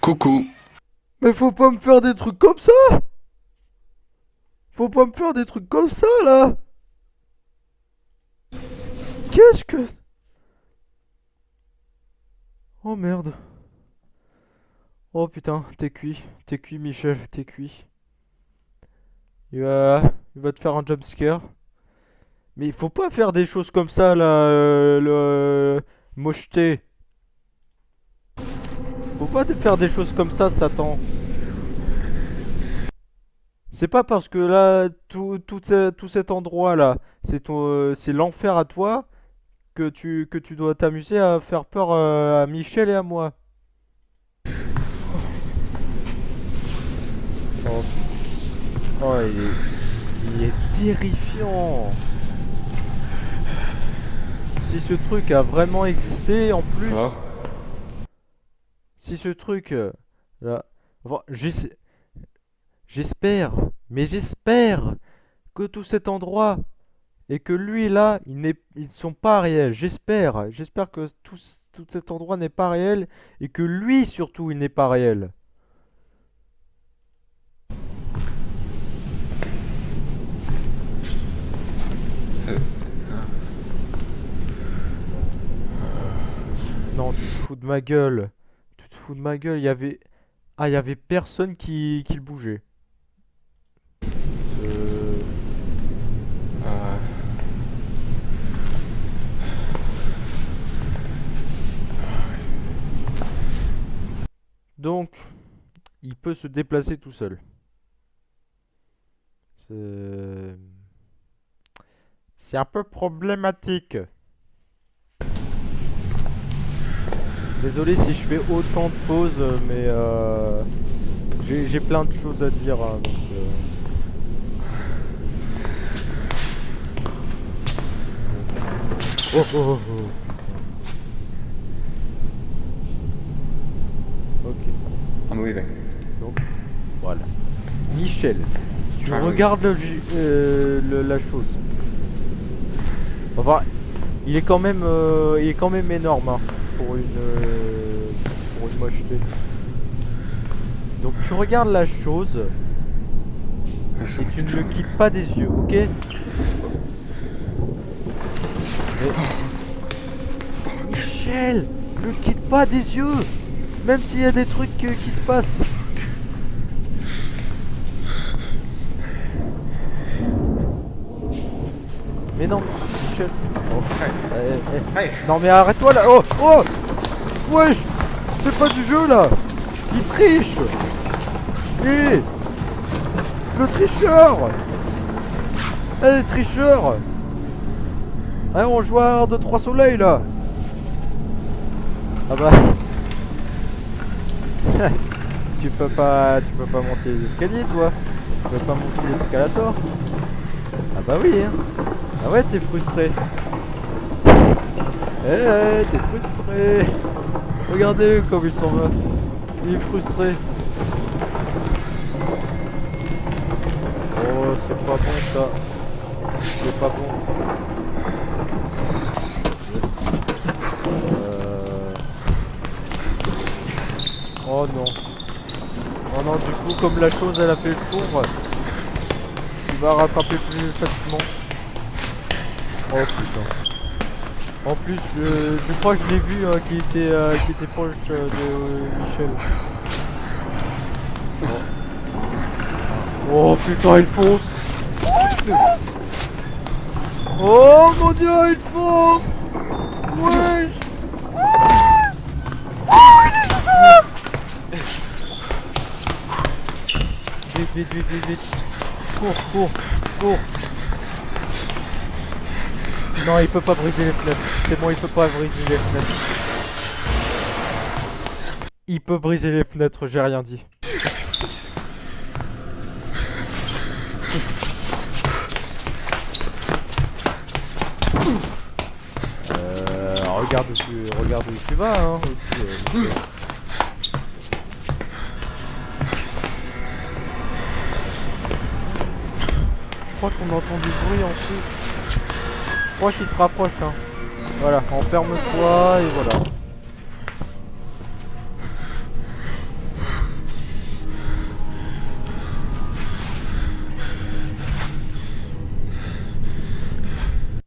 Coucou. Mais faut pas me faire des trucs comme ça. Faut pas me faire des trucs comme ça là. Qu'est-ce que... Oh merde. Oh putain, t'es cuit Michel, t'es cuit. Il va te faire un jumpscare. Mais il faut pas faire des choses comme ça là, mocheté. Faut pas te faire des choses comme ça, Satan. C'est pas parce que là, tout cet endroit là, c'est l'enfer à toi que tu dois t'amuser à faire peur à Michel et à moi. Oh, oh, il est terrifiant. Si ce truc a vraiment existé, en plus, Hello? si ce truc là, enfin, j'espère que tout cet endroit et que lui là, ils sont pas réels. J'espère que tout cet endroit n'est pas réel et que lui surtout il n'est pas réel. Non, tu te fous de ma gueule. Tu te fous de ma gueule. Il y avait personne qui le bougeait. Euh... Donc, il peut se déplacer tout seul. C'est c'est un peu problématique. Désolé si je fais autant de pauses, mais j'ai plein de choses à dire, hein, donc, Oh, oh, oh, oh. Ok, I'm leaving. donc voilà. Michel, tu Ah oui. regardes la chose. Enfin, il est quand même énorme, hein, pour une mocheté. Donc tu regardes la chose et tu ne le quittes pas des yeux, ok? Mais... Michel, ne le quitte pas des yeux, même s'il y a des trucs qui se passent. Mais non, Michel. Oh. Hey. Non mais arrête-toi là. Oh, oh. Wesh, c'est pas du jeu là. Il triche. Hé, le tricheur. Eh, le tricheur. Hein, on joue à 1, 2, 3 soleils là. Ah bah. tu peux pas monter les escaliers toi. Tu peux pas monter l'escalator. Ah bah oui hein. Ah ouais, t'es frustré. T'es frustré. Regardez comme il s'en va. Il est frustré. Oh, c'est pas bon ça. C'est pas bon. Oh non. Oh non, du coup, comme la chose elle a fait le tour, tu vas rattraper plus facilement. Oh putain. En plus, je crois que je l'ai vu qui était proche de Michel. Oh. Oh putain, il fonce. Oh mon dieu, il fonce. Ouais. Vite. Cours. Non, il peut pas briser les fenêtres. C'est bon, il peut pas briser les fenêtres. Il peut briser les fenêtres, j'ai rien dit. Regarde où tu vas, hein. Aussi, je crois qu'on entend du bruit en dessous. Je crois qu'il se rapproche, hein. Voilà, enferme-toi et voilà.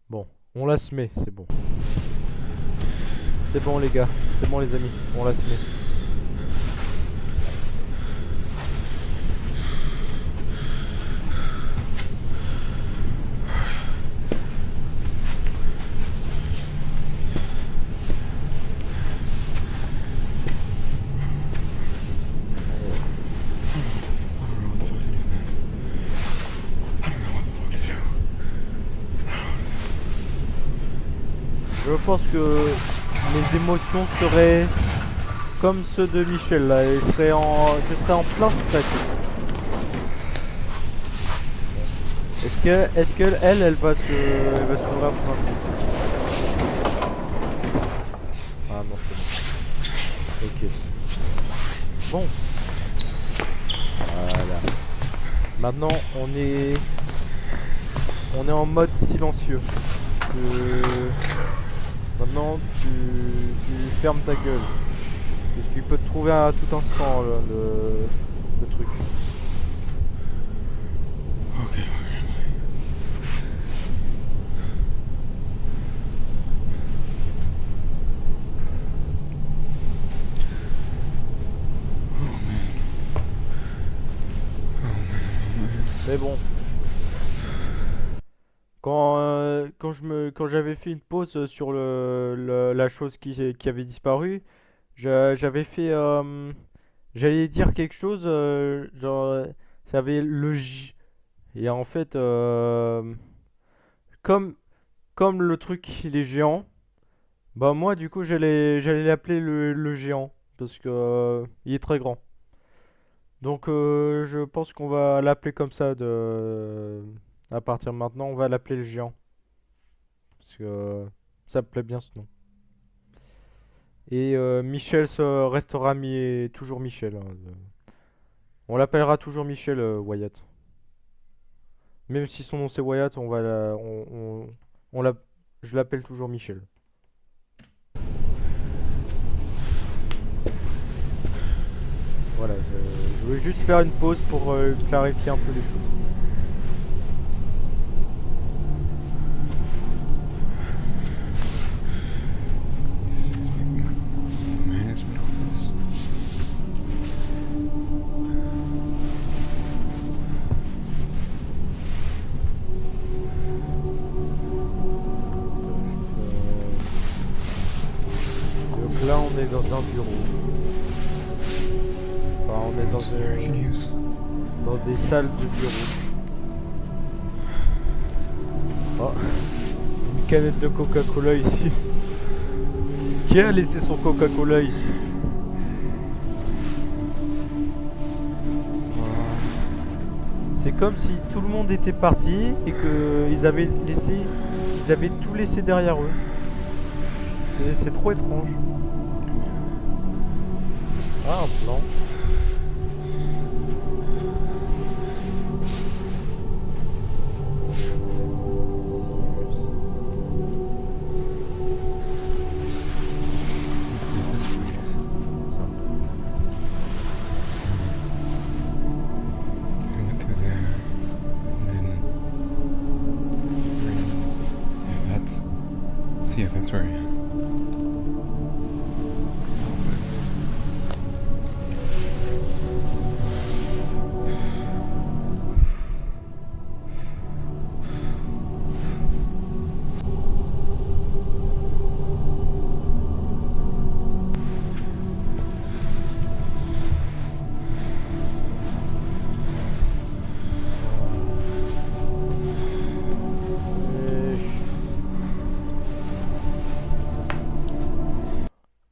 Bon, on la se met, c'est bon. C'est bon les gars, c'est bon les amis, on la se met. Je pense que mes émotions seraient comme ceux de Michel là, je serais en plein stress. Est-ce que elle va s'ouvrir pour un coup? Ah non, c'est bon. Ok. Bon. Voilà. Maintenant on est en mode silencieux. Maintenant tu fermes ta gueule. Parce qu'il peut te trouver à tout instant le truc. Okay. Mais bon. Quand j'avais fait une pause sur la chose qui avait disparu, j'avais fait J'allais dire quelque chose, genre, ça avait le J. Et en fait, comme, comme le truc il est géant, bah moi du coup j'allais l'appeler le géant. Parce que il est très grand. Donc je pense qu'on va l'appeler comme ça à partir de maintenant, on va l'appeler le géant. Parce que ça me plaît bien ce nom. Et Michel restera toujours Michel, hein. On l'appellera toujours Michel Wyatt. Même si son nom c'est Wyatt, on l'a- je l'appelle toujours Michel. Voilà, je veux juste faire une pause pour clarifier un peu les choses. Management office. Donc là on est dans un bureau. Enfin on est I can use. dans des salles de bureau. Oh, une canette de Coca-Cola ici. Qui a laissé son Coca-Cola ici? C'est comme si tout le monde était parti et que ils avaient tout laissé derrière eux. C'est trop étrange. Ah, un plan. This place. I went through there, and then yeah, that's. So yeah, that's where I am. Office.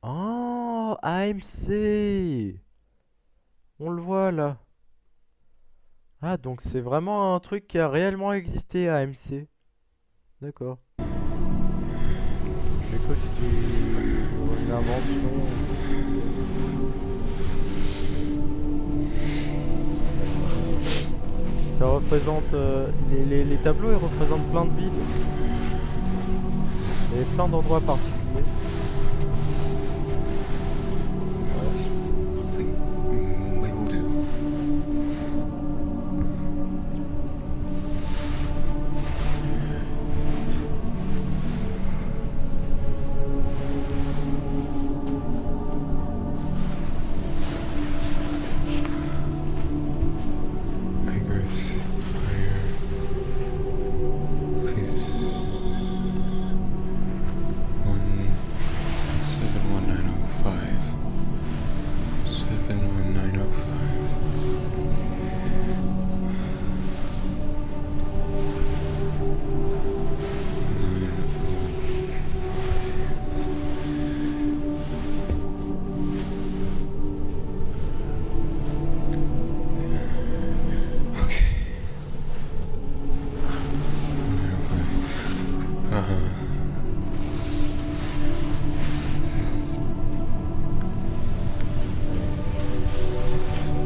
Oh, AMC. On le voit là. Ah, donc c'est vraiment un truc qui a réellement existé, AMC. D'accord. J'ai cru que c'était une invention. Ça représente... les tableaux, ils représentent plein de villes. Et plein d'endroits particuliers. Something will do. Icarus, higher. Please. 171905. 71905. Okay. 905.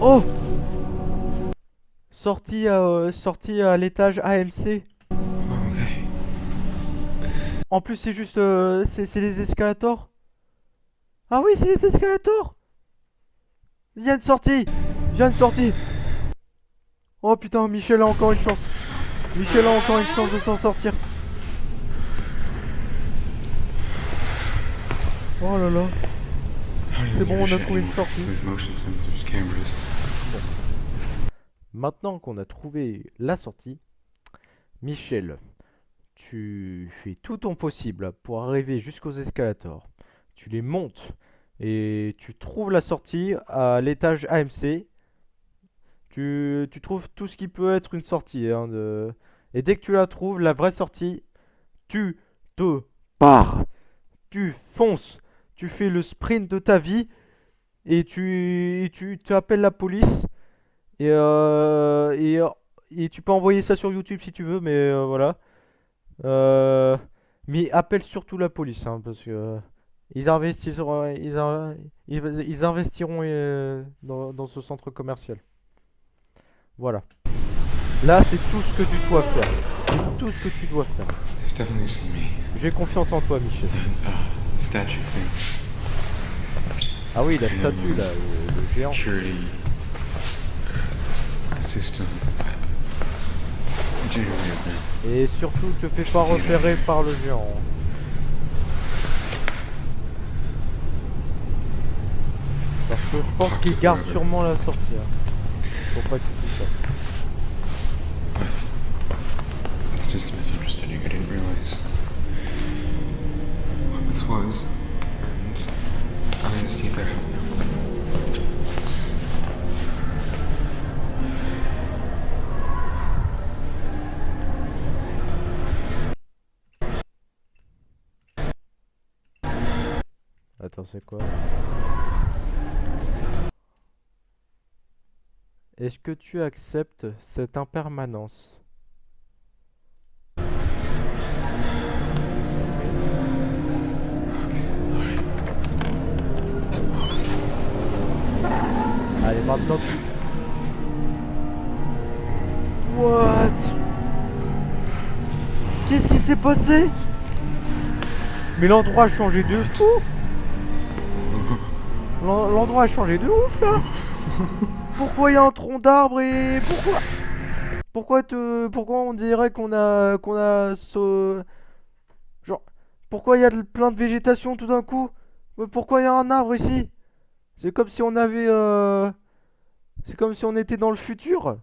Oh! Sortie à l'étage AMC. Okay. En plus, c'est juste... c'est les escalators. Ah oui, c'est les escalators! Il y a une sortie! Il y a une sortie! Oh putain, Michel a encore une chance. Michel a encore une chance de s'en sortir. Oh là là. C'est bon, on a trouvé une sortie. There's motion sensors, cameras. Maintenant qu'on a trouvé la sortie, Michel, tu fais tout ton possible pour arriver jusqu'aux escalators. Tu les montes, Et tu trouves la sortie à l'étage AMC. Tu trouves tout ce qui peut être une sortie, hein, et dès que tu la trouves, la vraie sortie, tu te pars. Tu fonces. Tu fais le sprint de ta vie et tu appelles la police. Et, euh, et, euh, et tu peux envoyer ça sur YouTube si tu veux, mais voilà. Euh, mais appelle surtout la police, hein, parce que ils investiront, ils investiront dans ce centre commercial. Voilà. Là, c'est tout ce que tu dois faire. C'est tout ce que tu dois faire. They've definitely seen me. J'ai confiance en toi, Michel. Statue thing. Ah oui, la statue là, le géant. Security system. Genuinely a Et surtout, te fais pas repérer par le géant. Parce que je pense qu'il garde sûrement la sortie. Hein. Faut pas que tu dis ça. It's just a misunderstanding. I didn't realize what this was. And I'm gonna stay there. Attends, c'est quoi? Est-ce que tu acceptes cette impermanence? Allez, maintenant tu... What? Qu'est-ce qui s'est passé? Mais l'endroit a changé de fou. L'endroit a changé de ouf là. Pourquoi il y a un tronc d'arbre et pourquoi on dirait genre pourquoi il y a plein de végétation tout d'un coup? Mais pourquoi il y a un arbre ici? C'est comme si on avait c'est comme si on était dans le futur.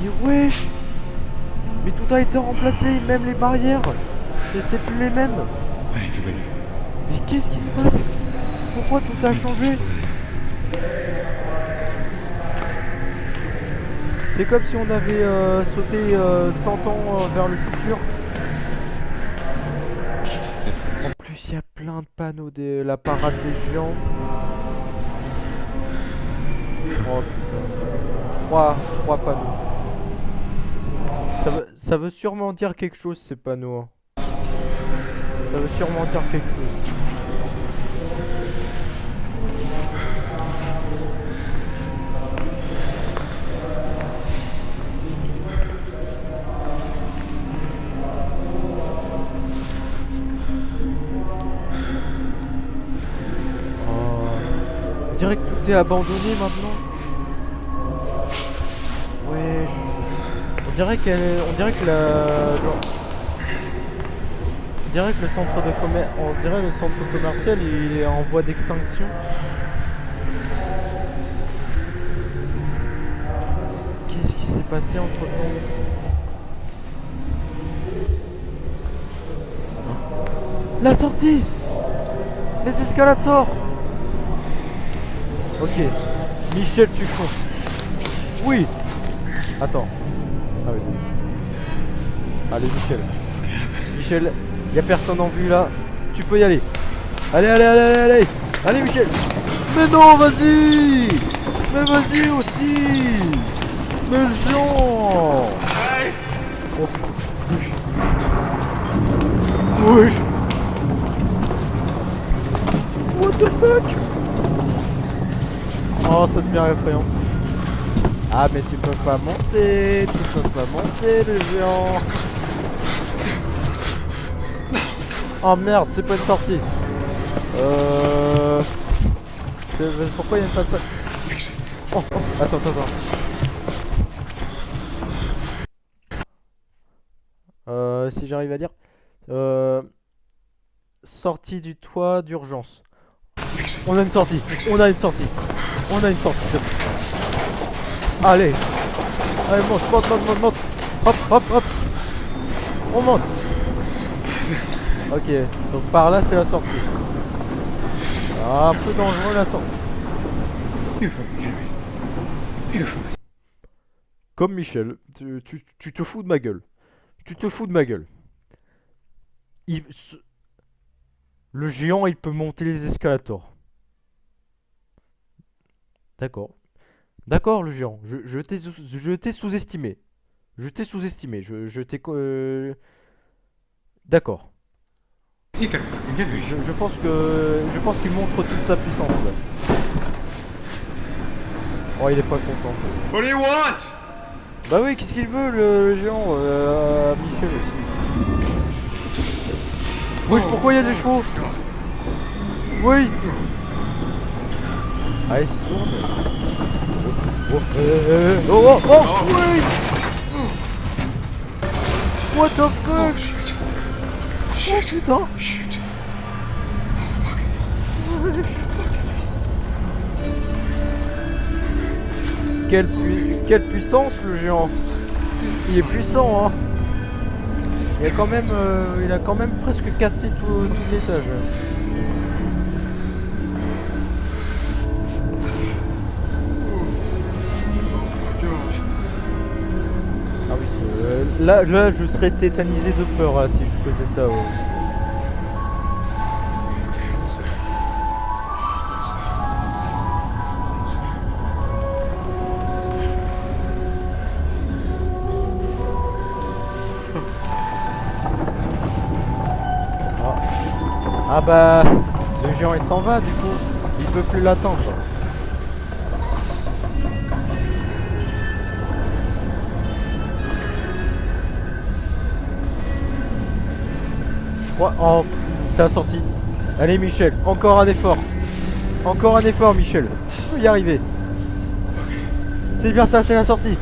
Mais wesh. Mais tout a été remplacé, même les barrières. C'est plus les mêmes. I need to leave. Mais qu'est-ce qui se passe? Pourquoi tout a changé? C'est comme si on avait sauté 100 ans vers le futur. En plus, il y a plein de panneaux de la parade des géants. Oh putain. Trois panneaux. Ça veut sûrement dire quelque chose ces panneaux. Hein. Ça veut sûrement dire quelque chose. On dirait que tout est abandonné maintenant. Ouais. On dirait que le centre de commerce, on dirait le centre commercial, il est en voie d'extinction. Qu'est-ce qui s'est passé entre temps? La sortie! Les escalators! Ok. Michel, tu fonces. Oui! Attends. Ah oui. Allez, Michel. Michel, y a personne en vue là. Tu peux y aller. Allez, allez, allez, allez, allez. Allez, Michel. Mais non, vas-y! Mais vas-y aussi! Mais le géant! Oh putain. Wesh. What the fuck? Oh, ça devient effrayant. Ah, mais tu peux pas monter, le géant. Oh merde, c'est pas une sortie. Pourquoi il y a une façade? Oh, attends. Si j'arrive à dire. Sortie du toit d'urgence. On a une sortie. Allez. Allez, monte. Hop. On monte. Ok, donc par là c'est la sortie. Ah, un peu dangereux la sortie. You fucking kidding me? You fucking... Comme Michel, tu te fous de ma gueule. Tu te fous de ma gueule. Le géant, il peut monter les escalators. D'accord. D'accord, le géant. Je t'ai sous-estimé. Je t'ai sous-estimé. Je t'ai... D'accord. You gotta be fucking kidding me. Je pense qu'il montre toute sa puissance là. Oh, il est pas content. What do you want? Bah oui, qu'est-ce qu'il veut le géant Michel aussi. Oui, pourquoi il y a des chevaux? Oui. Allez, c'est tourne. Oh, oui. What the fuck? Shit. Oh putain. Shit. Quelle puissance le géant. Il est puissant hein. Il a quand même presque cassé tout l'étage. Ah oui, là je serais tétanisé de peur hein, si je faisais ça. Ouais. Ah bah, le géant il s'en va du coup, il peut plus l'attendre. Je crois, oh, c'est la sortie. Allez Michel, encore un effort. Encore un effort Michel, tu peux y arriver. C'est bien ça, c'est la sortie.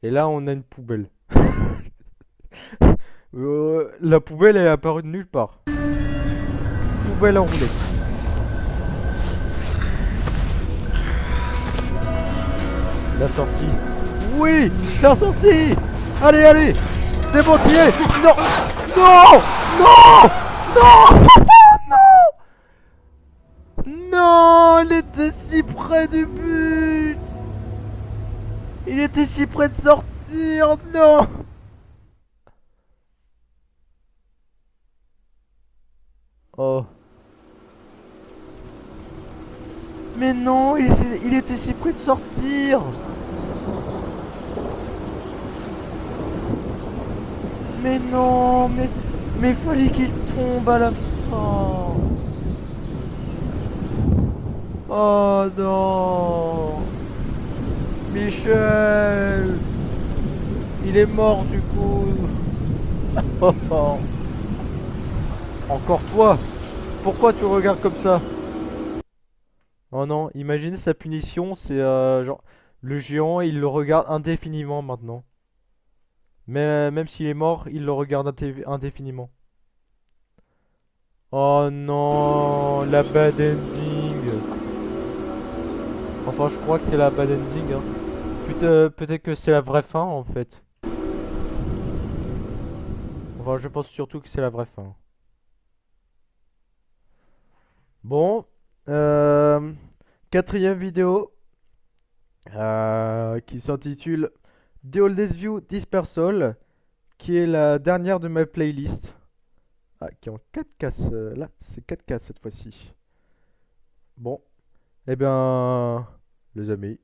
Et là on a une poubelle. La poubelle est apparue de nulle part. Poubelle enroulée. La sortie. Oui, la sortie. Allez, allez. C'est bon, t'y es. Non, non, non, non, non. Non, il était si près du but. Il était si près de sortir. Non. Oh. Mais non, il était si près de sortir. Mais non, mais fallait qu'il tombe à la fin. Oh non. Michel. Il est mort du coup. Oh, oh. Encore toi. Pourquoi tu regardes comme ça? Oh non, imaginez sa punition, c'est genre le géant, il le regarde indéfiniment maintenant. Mais même s'il est mort, il le regarde indéfiniment. Oh non, la bad ending. Enfin, je crois que c'est la bad ending. Hein. Peut-être que c'est la vraie fin en fait. Enfin, je pense surtout que c'est la vraie fin. Bon, quatrième vidéo qui s'intitule The Oldest View Dispersal, qui est la dernière de ma playlist. Ah, qui est en 4K, là, c'est 4K cette fois-ci. Bon, eh bien, les amis,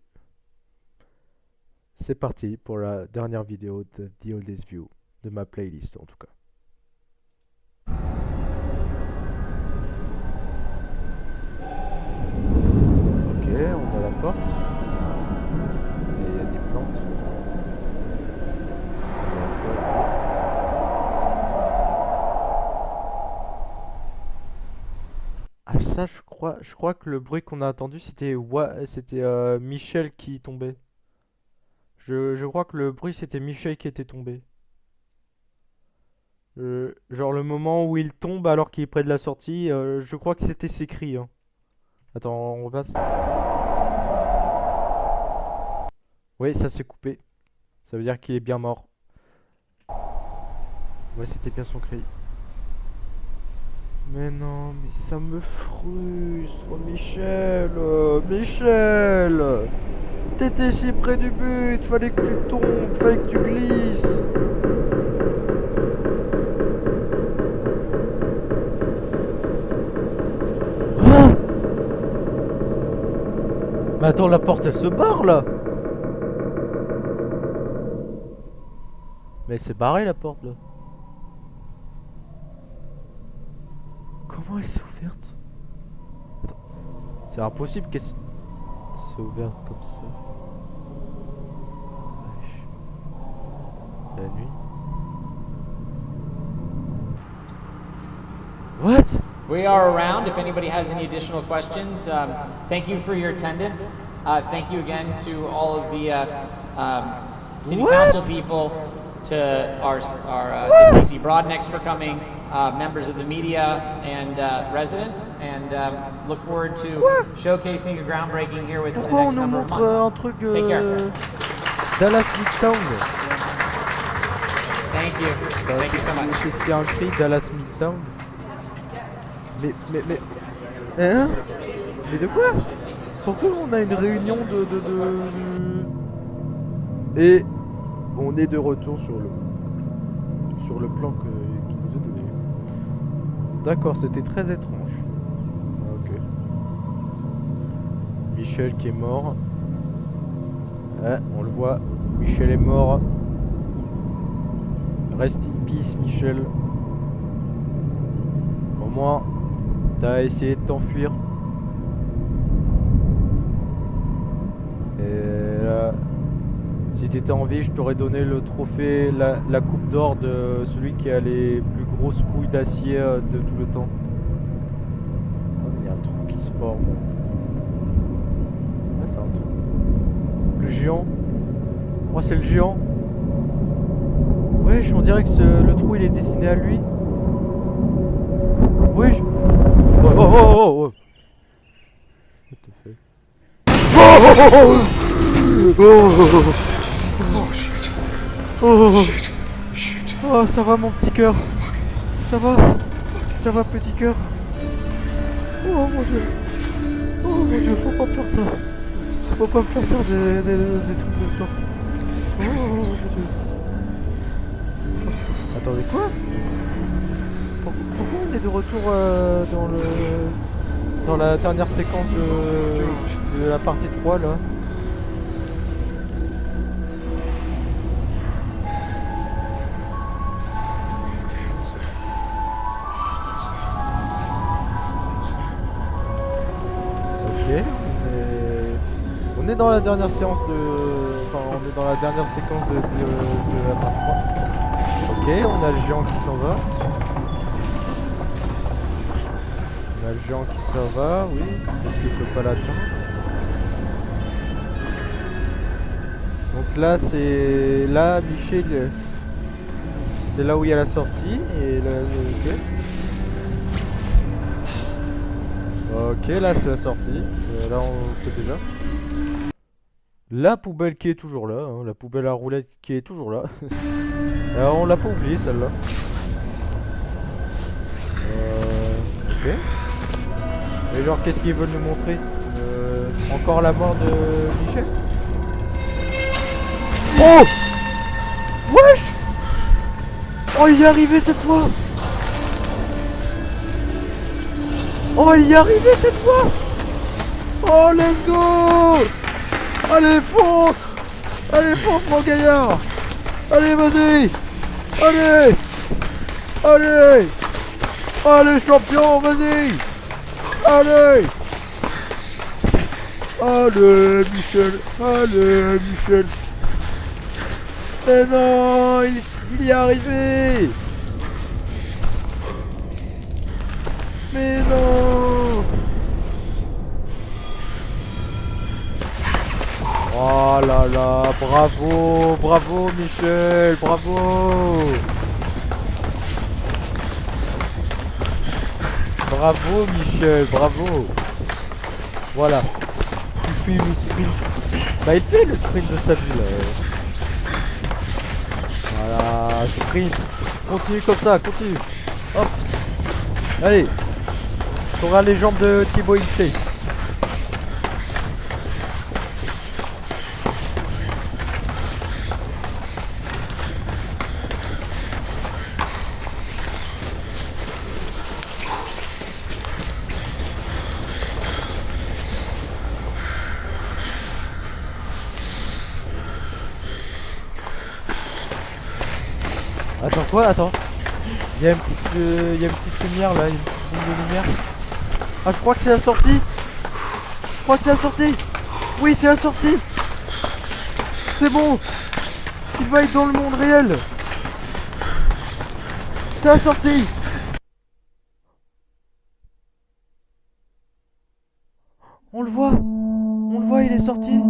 c'est parti pour la dernière vidéo de The Oldest View, de ma playlist en tout cas. Ok, on a la porte. Et il y a des plantes. Ah ça je crois que le bruit qu'on a entendu c'était Michel qui tombait. Je crois que le bruit c'était Michel qui était tombé. Genre le moment où il tombe alors qu'il est près de la sortie, je crois que c'était ses cris. Hein. Attends, on passe. Oui, ça s'est coupé. Ça veut dire qu'il est bien mort. Ouais, c'était bien son cri. Mais non, mais ça me frustre, Michel. Michel, t'étais si près du but, fallait que tu tombes, fallait que tu glisses. Ah, mais attends, la porte elle se barre là. Mais elle s'est barrée la porte là. Comment elle s'est ouverte? Attends, c'est impossible qu'elle s'est ouverte comme ça. Wesh. La nuit. What? We are around if anybody has any additional questions. Thank you for your attendance. Thank you again to all of the city What? council people, to our to CC Broadnex for coming, members of the media and residents, and look forward to What? showcasing your groundbreaking here within the Pourquoi on next nous number of montre months. un truc Take care. Dallas Midtown? Thank you. Thank you so much. Qu'est-ce qu'il y a écrit Dallas Midtown? Mais... Hein? Mais de quoi? Pourquoi on a une réunion Et on est de retour sur le plan qui nous est donné. D'accord, c'était très étrange. Ok. Michel qui est mort. Ouais, on le voit. Michel est mort. Rest in peace, Michel. Au moins, t'as essayé de t'enfuir. Et là, si t'étais en vie, je t'aurais donné le trophée, la coupe d'or de celui qui a les plus grosses couilles d'acier de tout le temps. Oh, il y a un truc qui se forme. Ah, c'est un truc. Le géant. Moi, c'est le géant. Wesh, on dirait que le trou il est destiné à lui. Wesh. Oh oh oh oh oh. What the fuck? Oh shit. Oh, Shit. Shit. oh, ça va mon petit cœur. Ça va. Ça va petit cœur. Oh mon dieu. Oh mon dieu, faut pas me faire ça. Faut pas me faire faire des trucs de ce genre. Oh mon dieu. Attendez quoi? Pourquoi on est de retour dans la dernière séquence de la partie 3 là? Ok, on est dans la dernière séance enfin on est dans la dernière séquence de la partie 3. Ok, on a le géant qui s'en va. On a le géant qui s'en va, oui. Est-ce qu'il peut pas l'atteindre? Donc là, c'est... Là, Michel... C'est là où il y a la sortie. Et là, ok. Ok, là, c'est la sortie. Là, on sait déjà. La poubelle qui est toujours là. Hein, la poubelle à roulettes qui est toujours là. Alors on l'a pas oublié celle-là. Ok. Et genre qu'est-ce qu'ils veulent nous montrer? Encore la mort de Michel? Oh! Wesh! Oh il y est arrivé cette fois! Oh il y est arrivé cette fois! Oh let's go! Allez fonce! Allez fonce mon gaillard! Allez vas-y! Allez! Allez! Allez champion, vas-y! Allez! Allez Michel! Allez Michel! Mais non! Il y est arrivé! Mais non! Oh là là! Bravo! Bravo Michel! Bravo! Bravo Michel! Bravo! Voilà! Il fait le sprint! Bah il fait le sprint de sa vie là! Voilà! Sprint! Continue comme ça! Continue! Hop! Allez! T'auras les jambes de Thibaut InShape. Attends quoi? Attends. Il y a une petite lumière là, une petite boule de lumière. Ah, je crois que c'est la sortie. Je crois que c'est la sortie. Oui, c'est la sortie. C'est bon. Il va être dans le monde réel. C'est la sortie. On le voit. On le voit, il est sorti.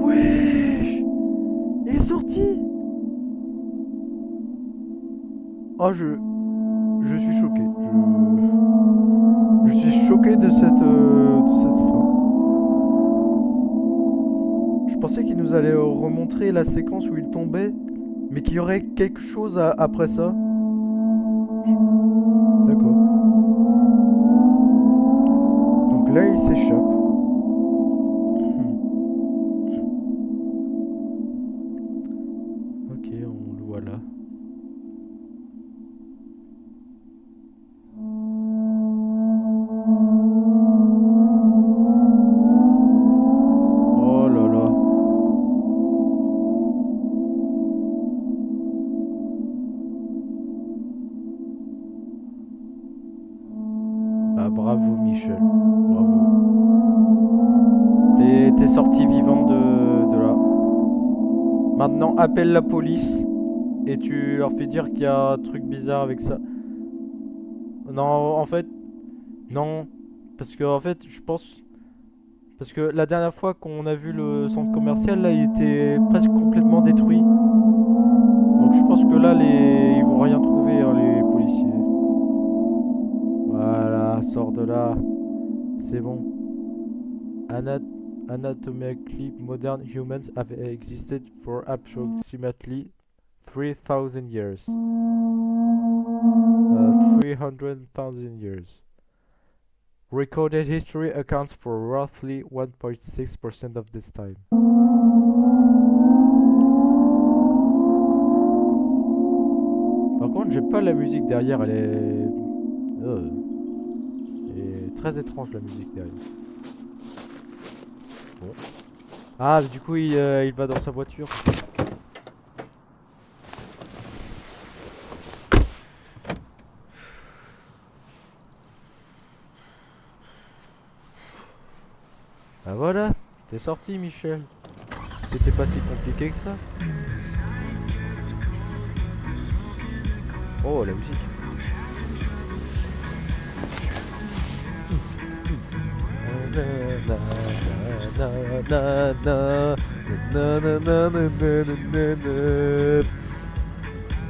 Wesh. Il est sorti. Oh, je suis choqué. Je suis choqué de cette fin. Je pensais qu'il nous allait remontrer la séquence où il tombait, mais qu'il y aurait quelque chose après ça. D'accord. Donc là, il s'échappe. Ok, on le voit là. Oh là là. Ah, bravo Michel, bravo. T'es sorti vivant de là. Maintenant, appelle la police et tu leur fais dire qu'il y a un truc bizarre avec ça. Non, en fait, non. Parce que, en fait, je pense. Parce que la dernière fois qu'on a vu le centre commercial, là, il était presque complètement détruit. Donc, je pense que là, ils vont rien trouver, hein, les policiers. Voilà, sors de là. C'est bon. Anatomically, modern humans have existed for approximately 3,000 years. 300,000 years. Recorded history accounts for roughly 1.6% of this time. Par contre, j'ai pas la musique derrière, elle est... elle est très étrange la musique derrière. Bon. Ah, du coup, il va dans sa voiture. Ah voilà, t'es sorti Michel. C'était pas si compliqué que ça. Oh la musique.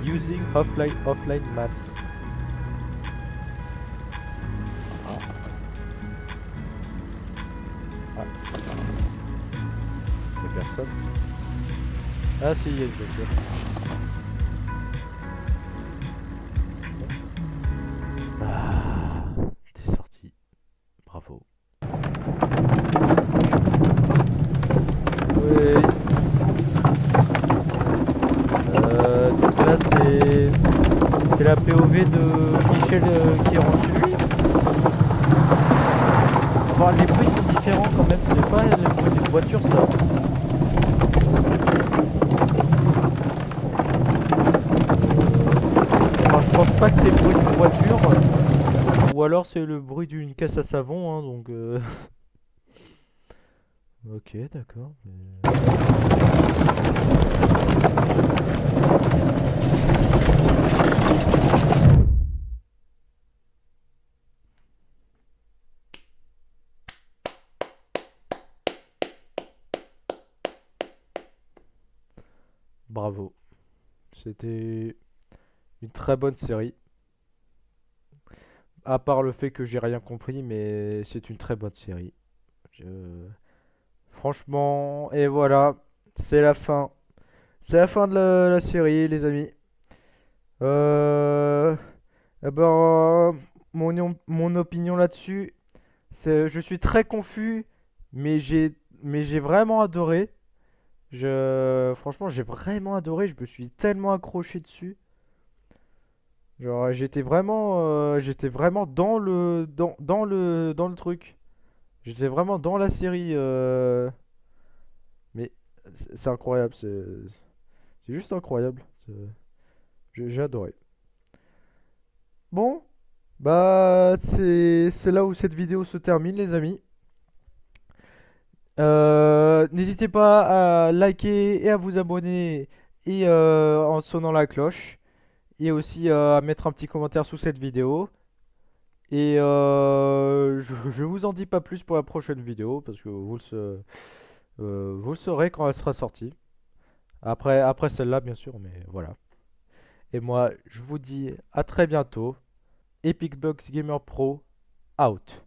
Using offline maps. Y'a personne. Ah si, y'a une voiture. Ah, t'es sorti. Bravo. Oui. Donc là c'est la POV de Michel qui rentre chez lui. Enfin, les bruits sont différents quand même, c'est pas le bruit d'une voiture ça. Enfin, je pense pas que c'est le bruit d'une voiture, ou alors c'est le bruit d'une caisse à savon, hein, donc ok, d'accord. Bravo. C'était une très bonne série. À part le fait que j'ai rien compris, mais c'est une très bonne série. Franchement, et voilà, c'est la fin. C'est la fin de la série, les amis. Euh... eh ben, mon opinion là-dessus, c'est, je suis très confus, mais j'ai vraiment adoré. Franchement, j'ai vraiment adoré. Je me suis tellement accroché dessus. Genre, j'étais vraiment dans le truc. J'étais vraiment dans la série. Mais c'est incroyable. C'est juste incroyable. J'ai adoré. Bon, bah, c'est là où cette vidéo se termine, les amis. N'hésitez pas à liker et à vous abonner et en sonnant la cloche. Et aussi à mettre un petit commentaire sous cette vidéo. Et je vous en dis pas plus pour la prochaine vidéo parce que vous le saurez quand elle sera sortie. Après celle-là, bien sûr, mais voilà. Et moi, je vous dis à très bientôt. Epic Box Gamer Pro out.